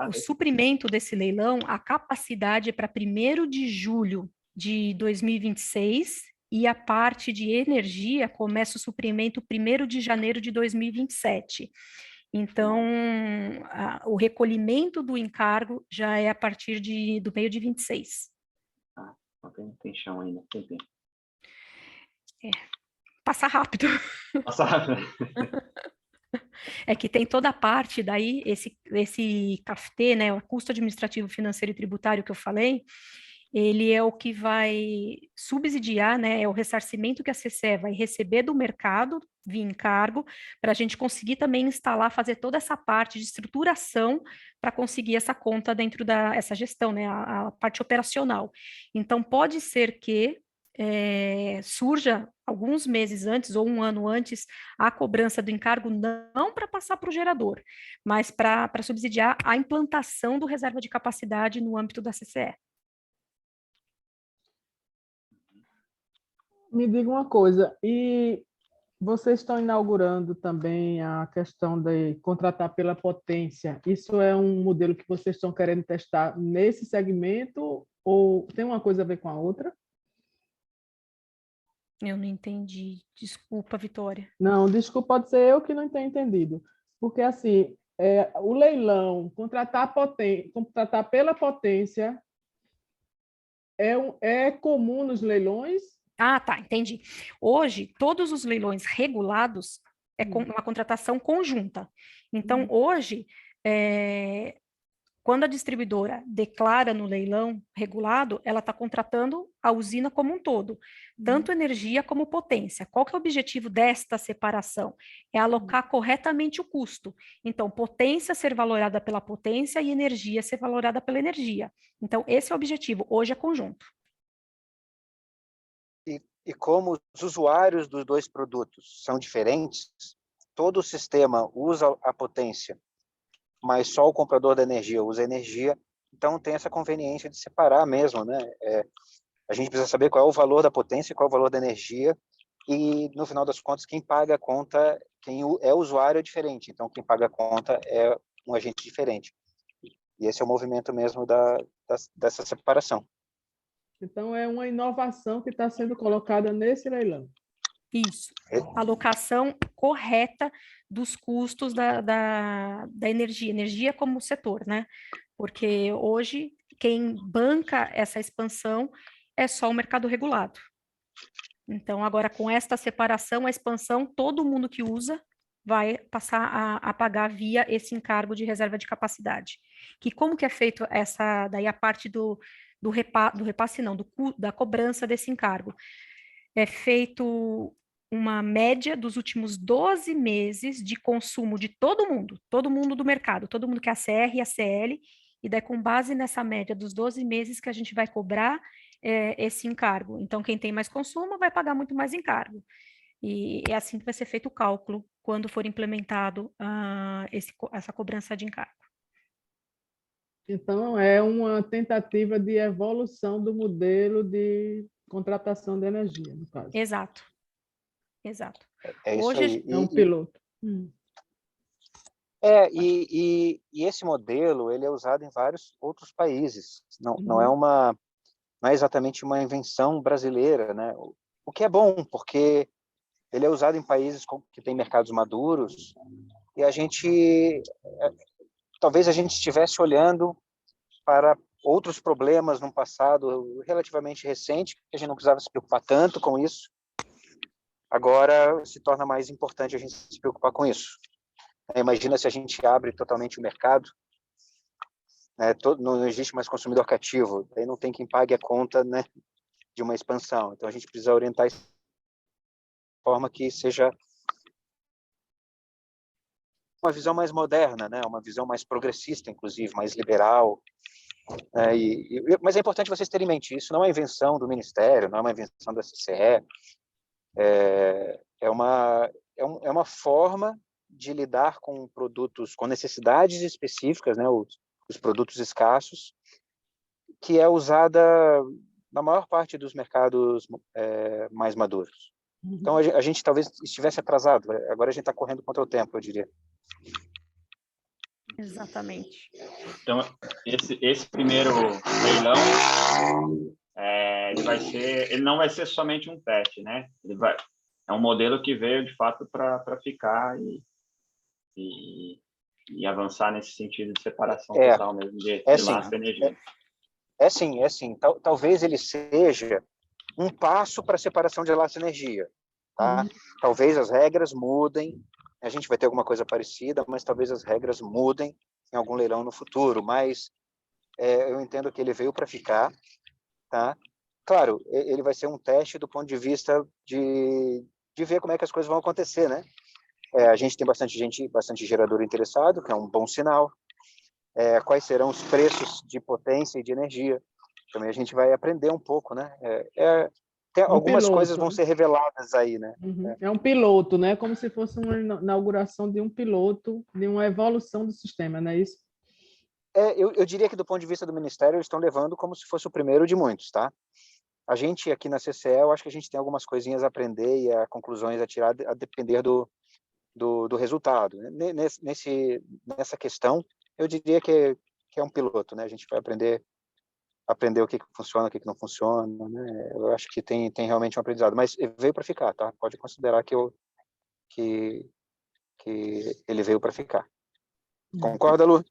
O suprimento desse leilão, a capacidade é para 1º de julho de 2026 e a parte de energia começa o suprimento 1º de janeiro de 2027. Então, o recolhimento do encargo já é a partir do meio de 26. Tem chão ainda, tem tempo. Passa rápido. Passa rápido. É que tem toda a parte daí, esse CAFT, né, o custo administrativo, financeiro e tributário que eu falei, ele é o que vai subsidiar, né, é o ressarcimento que a CCE vai receber do mercado via encargo, para a gente conseguir também instalar, fazer toda essa parte de estruturação para conseguir essa conta dentro essa gestão, né, a parte operacional. Então, pode ser que surja alguns meses antes ou um ano antes a cobrança do encargo, não para passar para o gerador, mas para subsidiar a implantação do reserva de capacidade no âmbito da CCE. Me diga uma coisa, e vocês estão inaugurando também a questão de contratar pela potência. Isso é um modelo que vocês estão querendo testar nesse segmento ou tem uma coisa a ver com a outra? Eu não entendi. Desculpa, Vitória. Não, desculpa, pode ser eu que não tenho entendido. Porque, assim, o leilão, contratar pela potência é comum nos leilões? Ah, tá, entendi. Hoje, todos os leilões regulados é com uma contratação conjunta. Então, hoje, quando a distribuidora declara no leilão regulado, ela está contratando a usina como um todo, tanto energia como potência. Qual que é o objetivo desta separação? É alocar corretamente o custo. Então, potência ser valorada pela potência e energia ser valorada pela energia. Então, esse é o objetivo. Hoje é conjunto. E como os usuários dos dois produtos são diferentes, todo o sistema usa a potência, mas só o comprador da energia usa a energia, então tem essa conveniência de separar mesmo, né? A gente precisa saber qual é o valor da potência, qual é o valor da energia, e no final das contas quem paga a conta, quem é usuário é diferente, então quem paga a conta é um agente diferente. E esse é o movimento mesmo dessa separação. Então, é uma inovação que está sendo colocada nesse leilão. Isso, alocação correta dos custos da energia como setor, né? Porque hoje quem banca essa expansão é só o mercado regulado. Então, agora com esta separação, a expansão, todo mundo que usa vai passar a pagar via esse encargo de reserva de capacidade. Que como que é feito daí a parte do repasse não, da cobrança desse encargo? É feito uma média dos últimos 12 meses de consumo de todo mundo do mercado, todo mundo que é a CR e a CL, e daí com base nessa média dos 12 meses que a gente vai cobrar esse encargo. Então, quem tem mais consumo vai pagar muito mais encargo. E é assim que vai ser feito o cálculo quando for implementado essa cobrança de encargo. Então, é uma tentativa de evolução do modelo de contratação de energia, no caso. Exato. Exato. É isso Hoje, aí. É um piloto. E esse modelo ele é usado em vários outros países. Não é exatamente uma invenção brasileira, né? O que é bom, porque ele é usado em países que têm mercados maduros e talvez a gente estivesse olhando para outros problemas num passado relativamente recente, que a gente não precisava se preocupar tanto com isso. Agora se torna mais importante a gente se preocupar com isso. Imagina se a gente abre totalmente o mercado, né, não existe mais consumidor cativo, aí não tem quem pague a conta, né, de uma expansão. Então a gente precisa orientar isso de forma que seja uma visão mais moderna, né? Uma visão mais progressista, inclusive, mais liberal. Mas é importante vocês terem em mente, isso não é invenção do Ministério, não é uma invenção da CCE, é uma forma de lidar com produtos, com necessidades específicas, né? Os produtos escassos, que é usada na maior parte dos mercados mais maduros. Então, a gente talvez estivesse atrasado, agora a gente está correndo contra o tempo, eu diria. Exatamente. Então, esse primeiro leilão, ele não vai ser somente um teste, né? É um modelo que veio, de fato, para ficar e avançar nesse sentido de separação total mesmo de lastro e energia. É sim. Talvez ele seja um passo para a separação de lastro e energia. Tá? Talvez as regras mudem, a gente vai ter alguma coisa parecida, mas talvez as regras mudem em algum leilão no futuro, mas eu entendo que ele veio para ficar, tá? Claro, ele vai ser um teste do ponto de vista de ver como é que as coisas vão acontecer, né? A gente tem bastante gerador interessado, que é um bom sinal. Quais serão os preços de potência e de energia? Também a gente vai aprender um pouco, né? Algumas coisas vão ser reveladas aí, né? É um piloto, né? Como se fosse uma inauguração de um piloto, de uma evolução do sistema, não é isso? Eu diria que do ponto de vista do Ministério, eles estão levando como se fosse o primeiro de muitos, tá? A gente aqui na CCE, eu acho que a gente tem algumas coisinhas a aprender e conclusões a tirar a depender do resultado. Nessa questão, eu diria que é um piloto, né? A gente vai aprender o que funciona, o que não funciona, né? Eu acho que tem realmente um aprendizado, mas veio para ficar, tá? Pode considerar que ele veio para ficar. Concorda, Lu?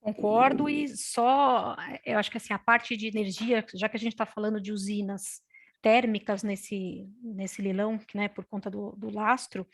Concordo, e só, eu acho que assim, a parte de energia, já que a gente está falando de usinas térmicas nesse leilão, né, por conta do lastro,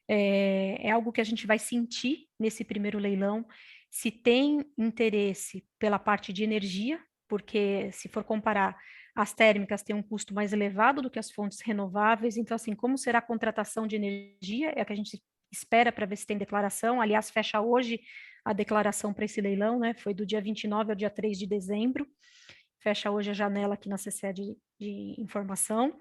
é algo que a gente vai sentir nesse primeiro leilão, se tem interesse pela parte de energia, porque se for comparar, as térmicas têm um custo mais elevado do que as fontes renováveis, então assim, como será a contratação de energia, é a que a gente espera para ver se tem declaração, aliás, fecha hoje a declaração para esse leilão, né, foi do dia 29 ao dia 3 de dezembro, fecha hoje a janela aqui na CCE de informação,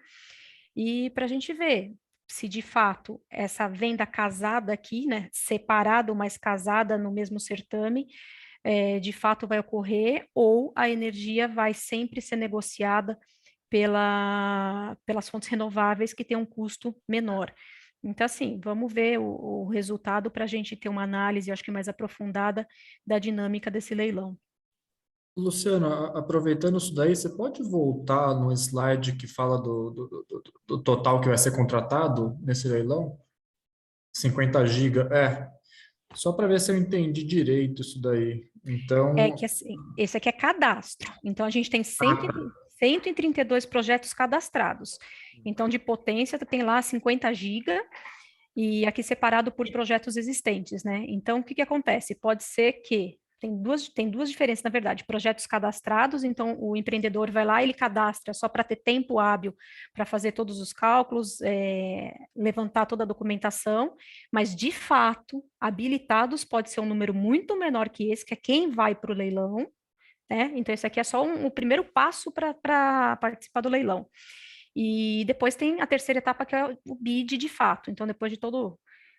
e para a gente ver se de fato essa venda casada aqui, né, separado, mas casada no mesmo certame, de fato vai ocorrer, ou a energia vai sempre ser negociada pelas fontes renováveis que tem um custo menor. Então, assim, vamos ver o resultado para a gente ter uma análise, acho que mais aprofundada, da dinâmica desse leilão. Luciano, aproveitando isso daí, você pode voltar no slide que fala do total que vai ser contratado nesse leilão? 50 GB, só para ver se eu entendi direito isso daí. Então... É que assim, esse aqui é cadastro, então a gente tem 132 projetos cadastrados. Então, de potência, tem lá 50 GB, e aqui separado por projetos existentes, né? Então, o que acontece? Pode ser que tem duas diferenças, na verdade, projetos cadastrados, então o empreendedor vai lá, ele cadastra só para ter tempo hábil para fazer todos os cálculos, levantar toda a documentação, mas de fato, habilitados pode ser um número muito menor que esse, que é quem vai para o leilão, né? Então, esse aqui é só o primeiro passo para participar do leilão. E depois tem a terceira etapa, que é o bid de fato. Então, depois de todo o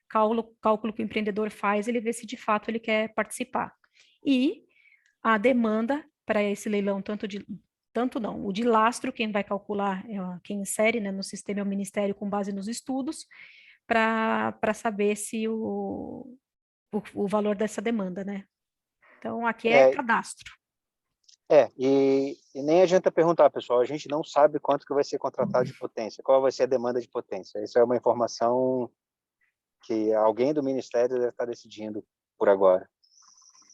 cálculo que o empreendedor faz, ele vê se de fato ele quer participar. E a demanda para esse leilão, o de lastro, quem vai calcular, quem insere, né, no sistema é o Ministério com base nos estudos, para saber se o valor dessa demanda, né? Então, aqui é cadastro. E nem adianta perguntar, pessoal, a gente não sabe quanto que vai ser contratado de potência, qual vai ser a demanda de potência. Isso é uma informação que alguém do Ministério deve estar decidindo por agora.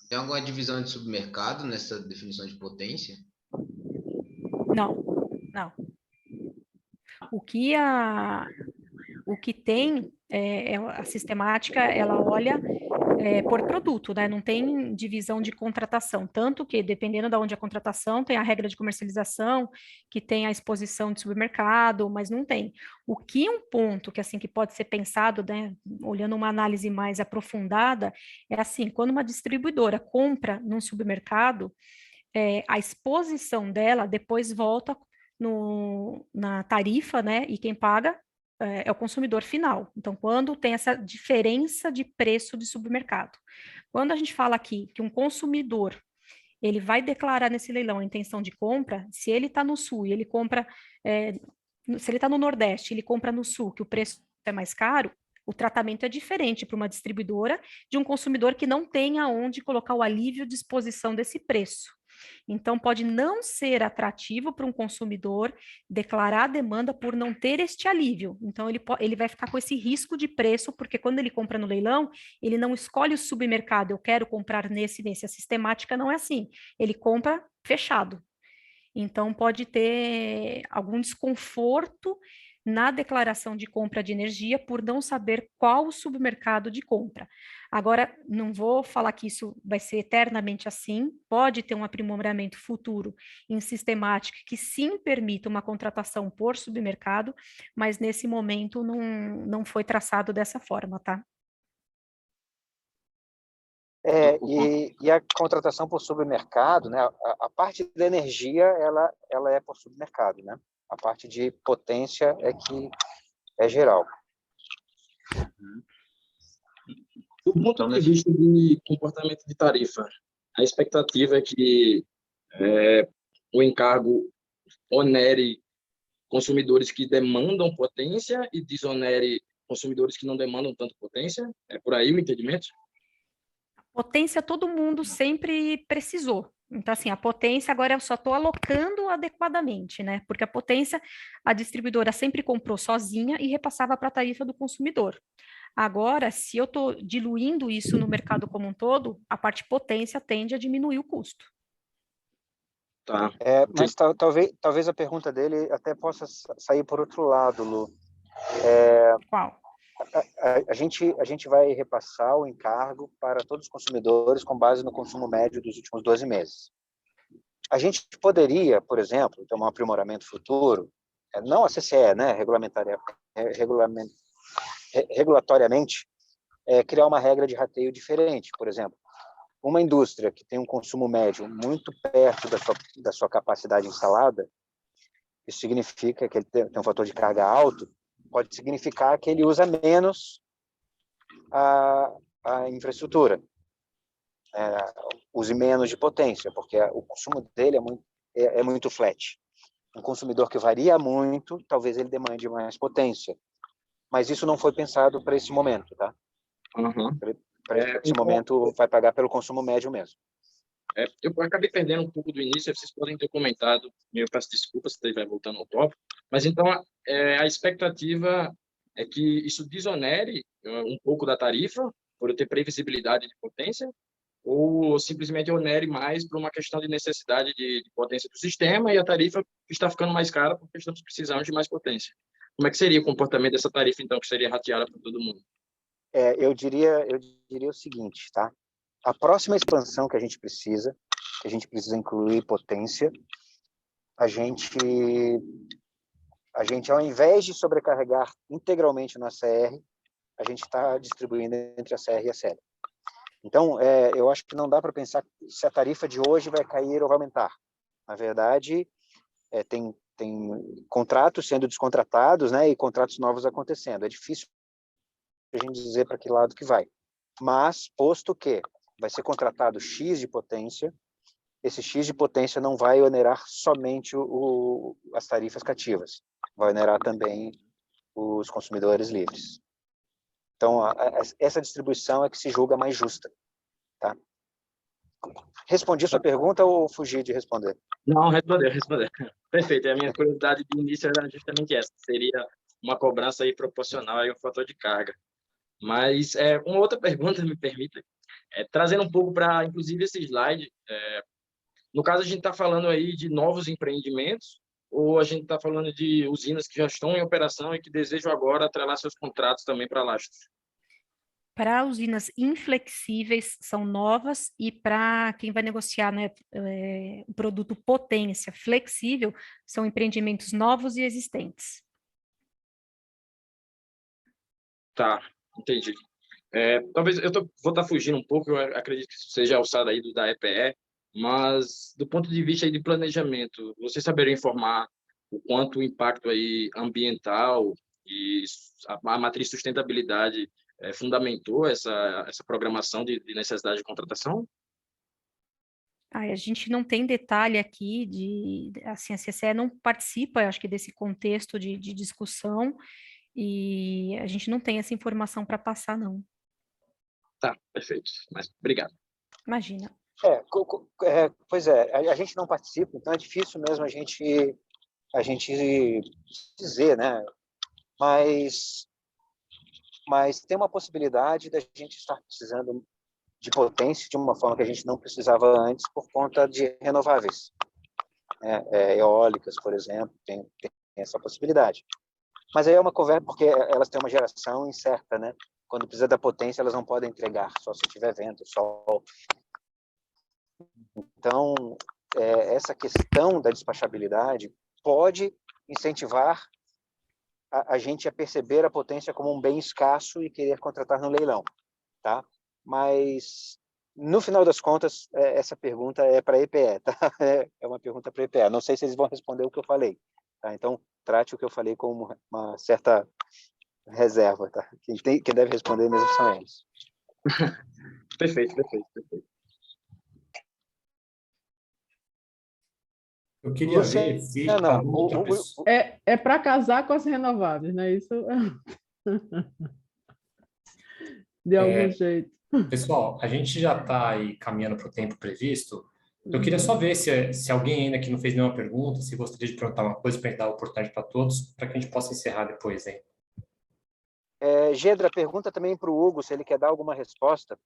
Tem alguma divisão de submercado nessa definição de potência? Não. O que tem, a sistemática, ela olha por produto, né? Não tem divisão de contratação, tanto que, dependendo de onde é a contratação, tem a regra de comercialização, que tem a exposição de supermercado, mas não tem. O que um ponto que, assim, que pode ser pensado, né, olhando uma análise mais aprofundada, é assim, quando uma distribuidora compra num supermercado, a exposição dela depois volta na tarifa, né, e quem paga é o consumidor final. Então, quando tem essa diferença de preço de supermercado. Quando a gente fala aqui que um consumidor ele vai declarar nesse leilão a intenção de compra, se ele está no Sul e ele compra, se ele está no Nordeste, ele compra no Sul, que o preço é mais caro, o tratamento é diferente para uma distribuidora de um consumidor que não tem aonde colocar o alívio de exposição desse preço. Então, pode não ser atrativo para um consumidor declarar a demanda por não ter este alívio. Então, ele vai ficar com esse risco de preço, porque quando ele compra no leilão, ele não escolhe o submercado, eu quero comprar nesse. A sistemática não é assim. Ele compra fechado. Então, pode ter algum desconforto na declaração de compra de energia por não saber qual o submercado de compra. Agora, não vou falar que isso vai ser eternamente assim, pode ter um aprimoramento futuro em sistemática que sim permita uma contratação por submercado, mas nesse momento não foi traçado dessa forma, tá? E a contratação por submercado, né? A parte da energia, ela é por submercado, né? A parte de potência é que é geral. Do ponto de vista de comportamento de tarifa, a expectativa é que o encargo onere consumidores que demandam potência e desonere consumidores que não demandam tanto potência? É por aí o entendimento? Potência todo mundo sempre precisou. Então, assim, a potência agora eu só estou alocando adequadamente, né? Porque a potência a distribuidora sempre comprou sozinha e repassava para a tarifa do consumidor. Agora, se eu estou diluindo isso no mercado como um todo, a parte potência tende a diminuir o custo. Tá. Mas talvez a pergunta dele até possa sair por outro lado, Lu. Qual? A gente vai repassar o encargo para todos os consumidores com base no consumo médio dos últimos 12 meses. A gente poderia, por exemplo, ter um aprimoramento futuro, não a CCE, né, regulatoriamente, criar uma regra de rateio diferente. Por exemplo, uma indústria que tem um consumo médio muito perto da sua capacidade instalada, isso significa que ele tem um fator de carga alto, pode significar que ele usa menos a infraestrutura, use menos de potência, porque o consumo dele é muito flat. Um consumidor que varia muito, talvez ele demande mais potência. Mas isso não foi pensado para esse momento, tá? Uhum. Para esse momento, vai pagar pelo consumo médio mesmo. Eu acabei perdendo um pouco do início, vocês podem ter comentado, eu peço desculpas se estiver voltando ao tópico, mas então a expectativa é que isso desonere um pouco da tarifa, por eu ter previsibilidade de potência, ou simplesmente onere mais por uma questão de necessidade de potência do sistema e a tarifa está ficando mais cara porque estamos precisando de mais potência. Como é que seria o comportamento dessa tarifa, então, que seria rateada para todo mundo? Eu diria o seguinte, tá? A próxima expansão que a gente precisa incluir potência, a gente, ao invés de sobrecarregar integralmente na CR, a gente está distribuindo entre a CR e a CL. Então, eu acho que não dá para pensar se a tarifa de hoje vai cair ou vai aumentar. Na verdade, tem contratos sendo descontratados, né, e contratos novos acontecendo. É difícil a gente dizer para que lado que vai. Mas, posto que vai ser contratado X de potência, esse X de potência não vai onerar somente as tarifas cativas, vai onerar também os consumidores livres. Então, essa distribuição é que se julga mais justa. Tá? Respondi a sua pergunta ou fugi de responder? Não, respondeu. Perfeito. A minha curiosidade de início era justamente essa. Seria uma cobrança aí proporcional a um fator de carga. Mas uma outra pergunta, me permita, trazendo um pouco para, inclusive, esse slide. No caso, a gente está falando aí de novos empreendimentos ou a gente está falando de usinas que já estão em operação e que desejam agora atrelar seus contratos também para lastros? para usinas inflexíveis são novas e para quem vai negociar, né, o produto potência flexível são empreendimentos novos e existentes. Tá, entendi. Talvez vou estar fugindo um pouco, eu acredito que isso seja alçada aí da EPE, mas do ponto de vista aí de planejamento, você saberia informar o quanto o impacto aí ambiental e a matriz sustentabilidade fundamentou essa programação de necessidade de contratação? A gente não tem detalhe aqui assim, a CCE não participa, acho que, desse contexto de discussão, e a gente não tem essa informação para passar, não. Tá, perfeito. Mas obrigado. Imagina. Pois é, a gente não participa, então é difícil mesmo a gente dizer, né? Mas tem uma possibilidade da gente estar precisando de potência de uma forma que a gente não precisava antes por conta de renováveis, né? Eólicas, por exemplo, tem essa possibilidade. Mas aí é uma conversa, porque elas têm uma geração incerta, né? Quando precisa da potência, elas não podem entregar, só se tiver vento, sol. Então, essa questão da despachabilidade pode incentivar a gente a perceber a potência como um bem escasso e querer contratar no leilão, tá? Mas, no final das contas, essa pergunta é para a EPE, tá? É uma pergunta para a EPE. Não sei se eles vão responder o que eu falei, tá? Então, trate o que eu falei com uma certa reserva, tá? Quem deve responder mesmo são eles. Perfeito. Eu queria ver se alguma outra pessoa... É para casar com as renováveis, né? Isso de algum jeito. Pessoal, a gente já está aí caminhando para o tempo previsto. Eu queria só ver se alguém ainda que não fez nenhuma pergunta, se gostaria de perguntar uma coisa para a gente dar a oportunidade para todos, para que a gente possa encerrar depois, hein? Gedra, pergunta também para o Hugo se ele quer dar alguma resposta.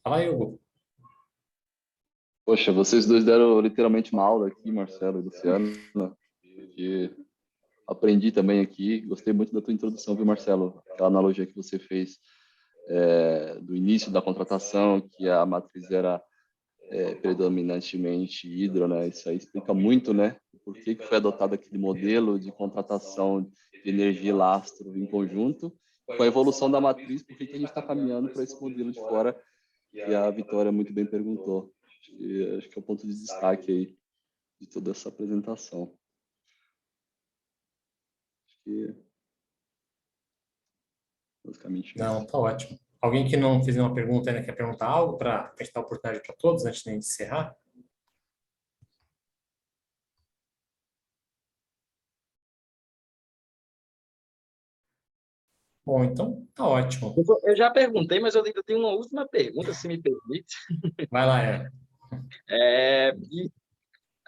Fala aí, Hugo. Poxa, vocês dois deram literalmente uma aula aqui, Marcelo e Luciano. E aprendi também aqui. Gostei muito da tua introdução, viu, Marcelo? Aquela analogia que você fez do início da contratação, que a matriz era predominantemente hidro, né? Isso aí explica muito, né? Por que foi adotado aquele modelo de contratação de energia e lastro em conjunto, com a evolução da matriz, por que a gente está caminhando para esse modelo de fora, que a Vitória muito bem perguntou. Acho que é o ponto de destaque aí de toda essa apresentação. Acho que basicamente não, tá ótimo. Alguém que não fez nenhuma pergunta ainda quer perguntar algo para a gente dar oportunidade para todos antes de encerrar? Bom, então tá ótimo. Eu já perguntei, mas eu ainda tenho uma última pergunta, se me permite. Vai lá, E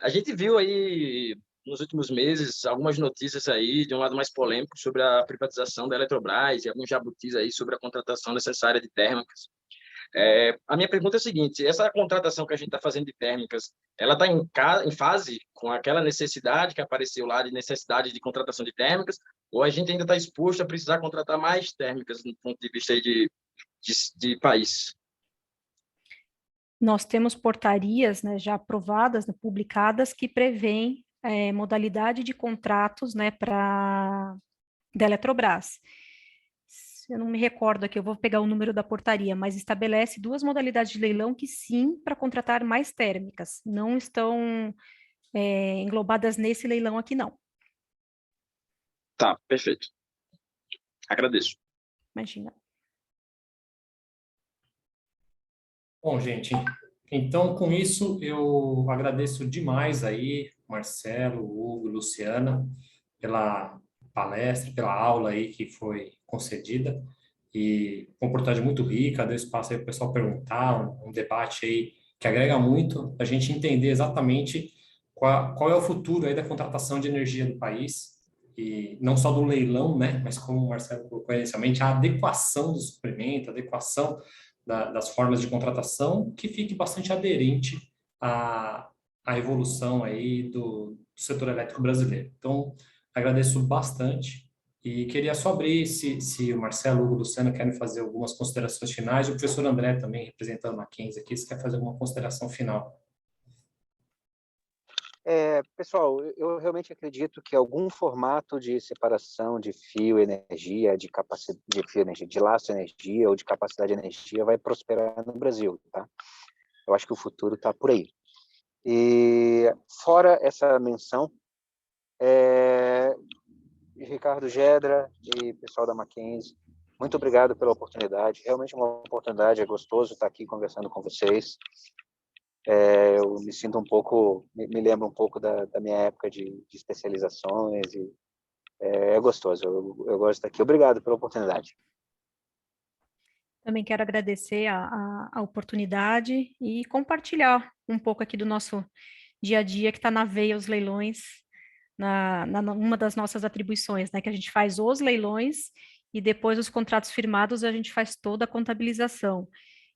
a gente viu aí nos últimos meses algumas notícias aí de um lado mais polêmico sobre a privatização da Eletrobras e alguns jabutis aí sobre a contratação necessária de térmicas. A minha pergunta é a seguinte: essa contratação que a gente está fazendo de térmicas, ela está em fase com aquela necessidade que apareceu lá de necessidade de contratação de térmicas, ou a gente ainda está exposto a precisar contratar mais térmicas do ponto de vista aí de país? Nós temos portarias, né, já aprovadas, né, publicadas, que prevêem modalidade de contratos, né, da Eletrobras. Eu não me recordo aqui, eu vou pegar o número da portaria, mas estabelece 2 modalidades de leilão que sim, para contratar mais térmicas, não estão englobadas nesse leilão aqui, não. Tá, perfeito. Agradeço. Imagina. Bom, gente, então com isso eu agradeço demais aí, Marcelo, Hugo, Luciana, pela palestra, pela aula aí que foi concedida, e uma oportunidade muito rica, deu espaço aí para o pessoal perguntar, um debate aí que agrega muito, a gente entender exatamente qual é o futuro aí da contratação de energia do país, e não só do leilão, né, mas como o Marcelo colocou inicialmente, a adequação do suprimento, a adequação das formas de contratação, que fique bastante aderente à evolução aí do setor elétrico brasileiro. Então, agradeço bastante E queria só abrir se o Marcelo, o Hugo, o Luciano querem fazer algumas considerações finais, e o professor André também, representando a Mackenzie aqui, se quer fazer alguma consideração final. Pessoal, eu realmente acredito que algum formato de separação de fio energia, de capacidade de fio energia, de laço energia ou de capacidade de energia vai prosperar no Brasil, tá? Eu acho que o futuro está por aí. E fora essa menção, Ricardo Gedra e pessoal da Mackenzie, muito obrigado pela oportunidade. Realmente uma oportunidade, é gostoso estar aqui conversando com vocês. Eu me sinto um pouco, me lembro um pouco da minha época de especializações e é gostoso, eu gosto daqui. Obrigado pela oportunidade. Também quero agradecer a oportunidade e compartilhar um pouco aqui do nosso dia a dia, que está na veia os leilões, uma das nossas atribuições, né, que a gente faz os leilões e depois os contratos firmados a gente faz toda a contabilização.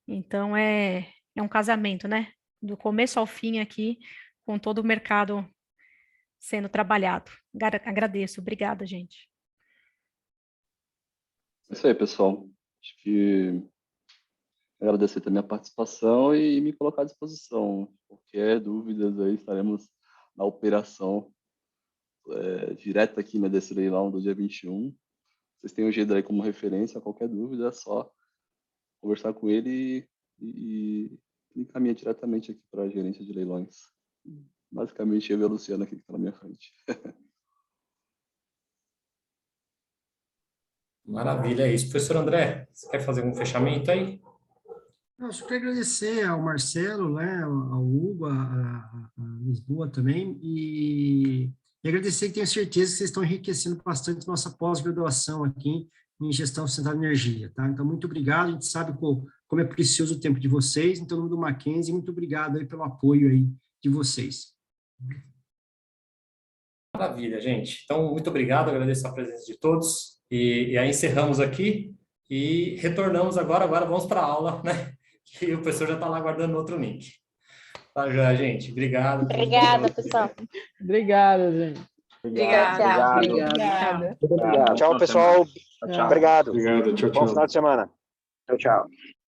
Então, é um casamento, né? Do começo ao fim aqui, com todo o mercado sendo trabalhado. Agradeço. Obrigada, gente. É isso aí, pessoal. Acho que agradecer também a participação e me colocar à disposição. Qualquer dúvidas aí, estaremos na operação direta aqui desse leilão do dia 21. Vocês têm o Gedra aí como referência, qualquer dúvida é só conversar com ele e encaminha diretamente aqui para a gerência de leilões. Basicamente, eu e a Luciana aqui que está na minha frente. Maravilha, é isso. Professor André, você quer fazer um fechamento aí? Eu só queria agradecer ao Marcelo, né, ao Hugo, a Lisboa também, e agradecer que tenho certeza que vocês estão enriquecendo bastante nossa pós-graduação aqui em gestão sustentável de energia, tá? Então, muito obrigado, a gente sabe como é precioso o tempo de vocês, então, no nome do Mackenzie, muito obrigado aí pelo apoio aí de vocês. Maravilha, gente. Então, muito obrigado, agradeço a presença de todos, e aí encerramos aqui, e retornamos agora vamos para a aula, né? E o professor já está lá aguardando outro link. Tá já, gente. Obrigado. Obrigada, pessoal. Obrigada, gente. Tchau, pessoal. Tchau. Obrigado. Obrigado, tchau, Bom tchau. final de semana. Tchau, tchau.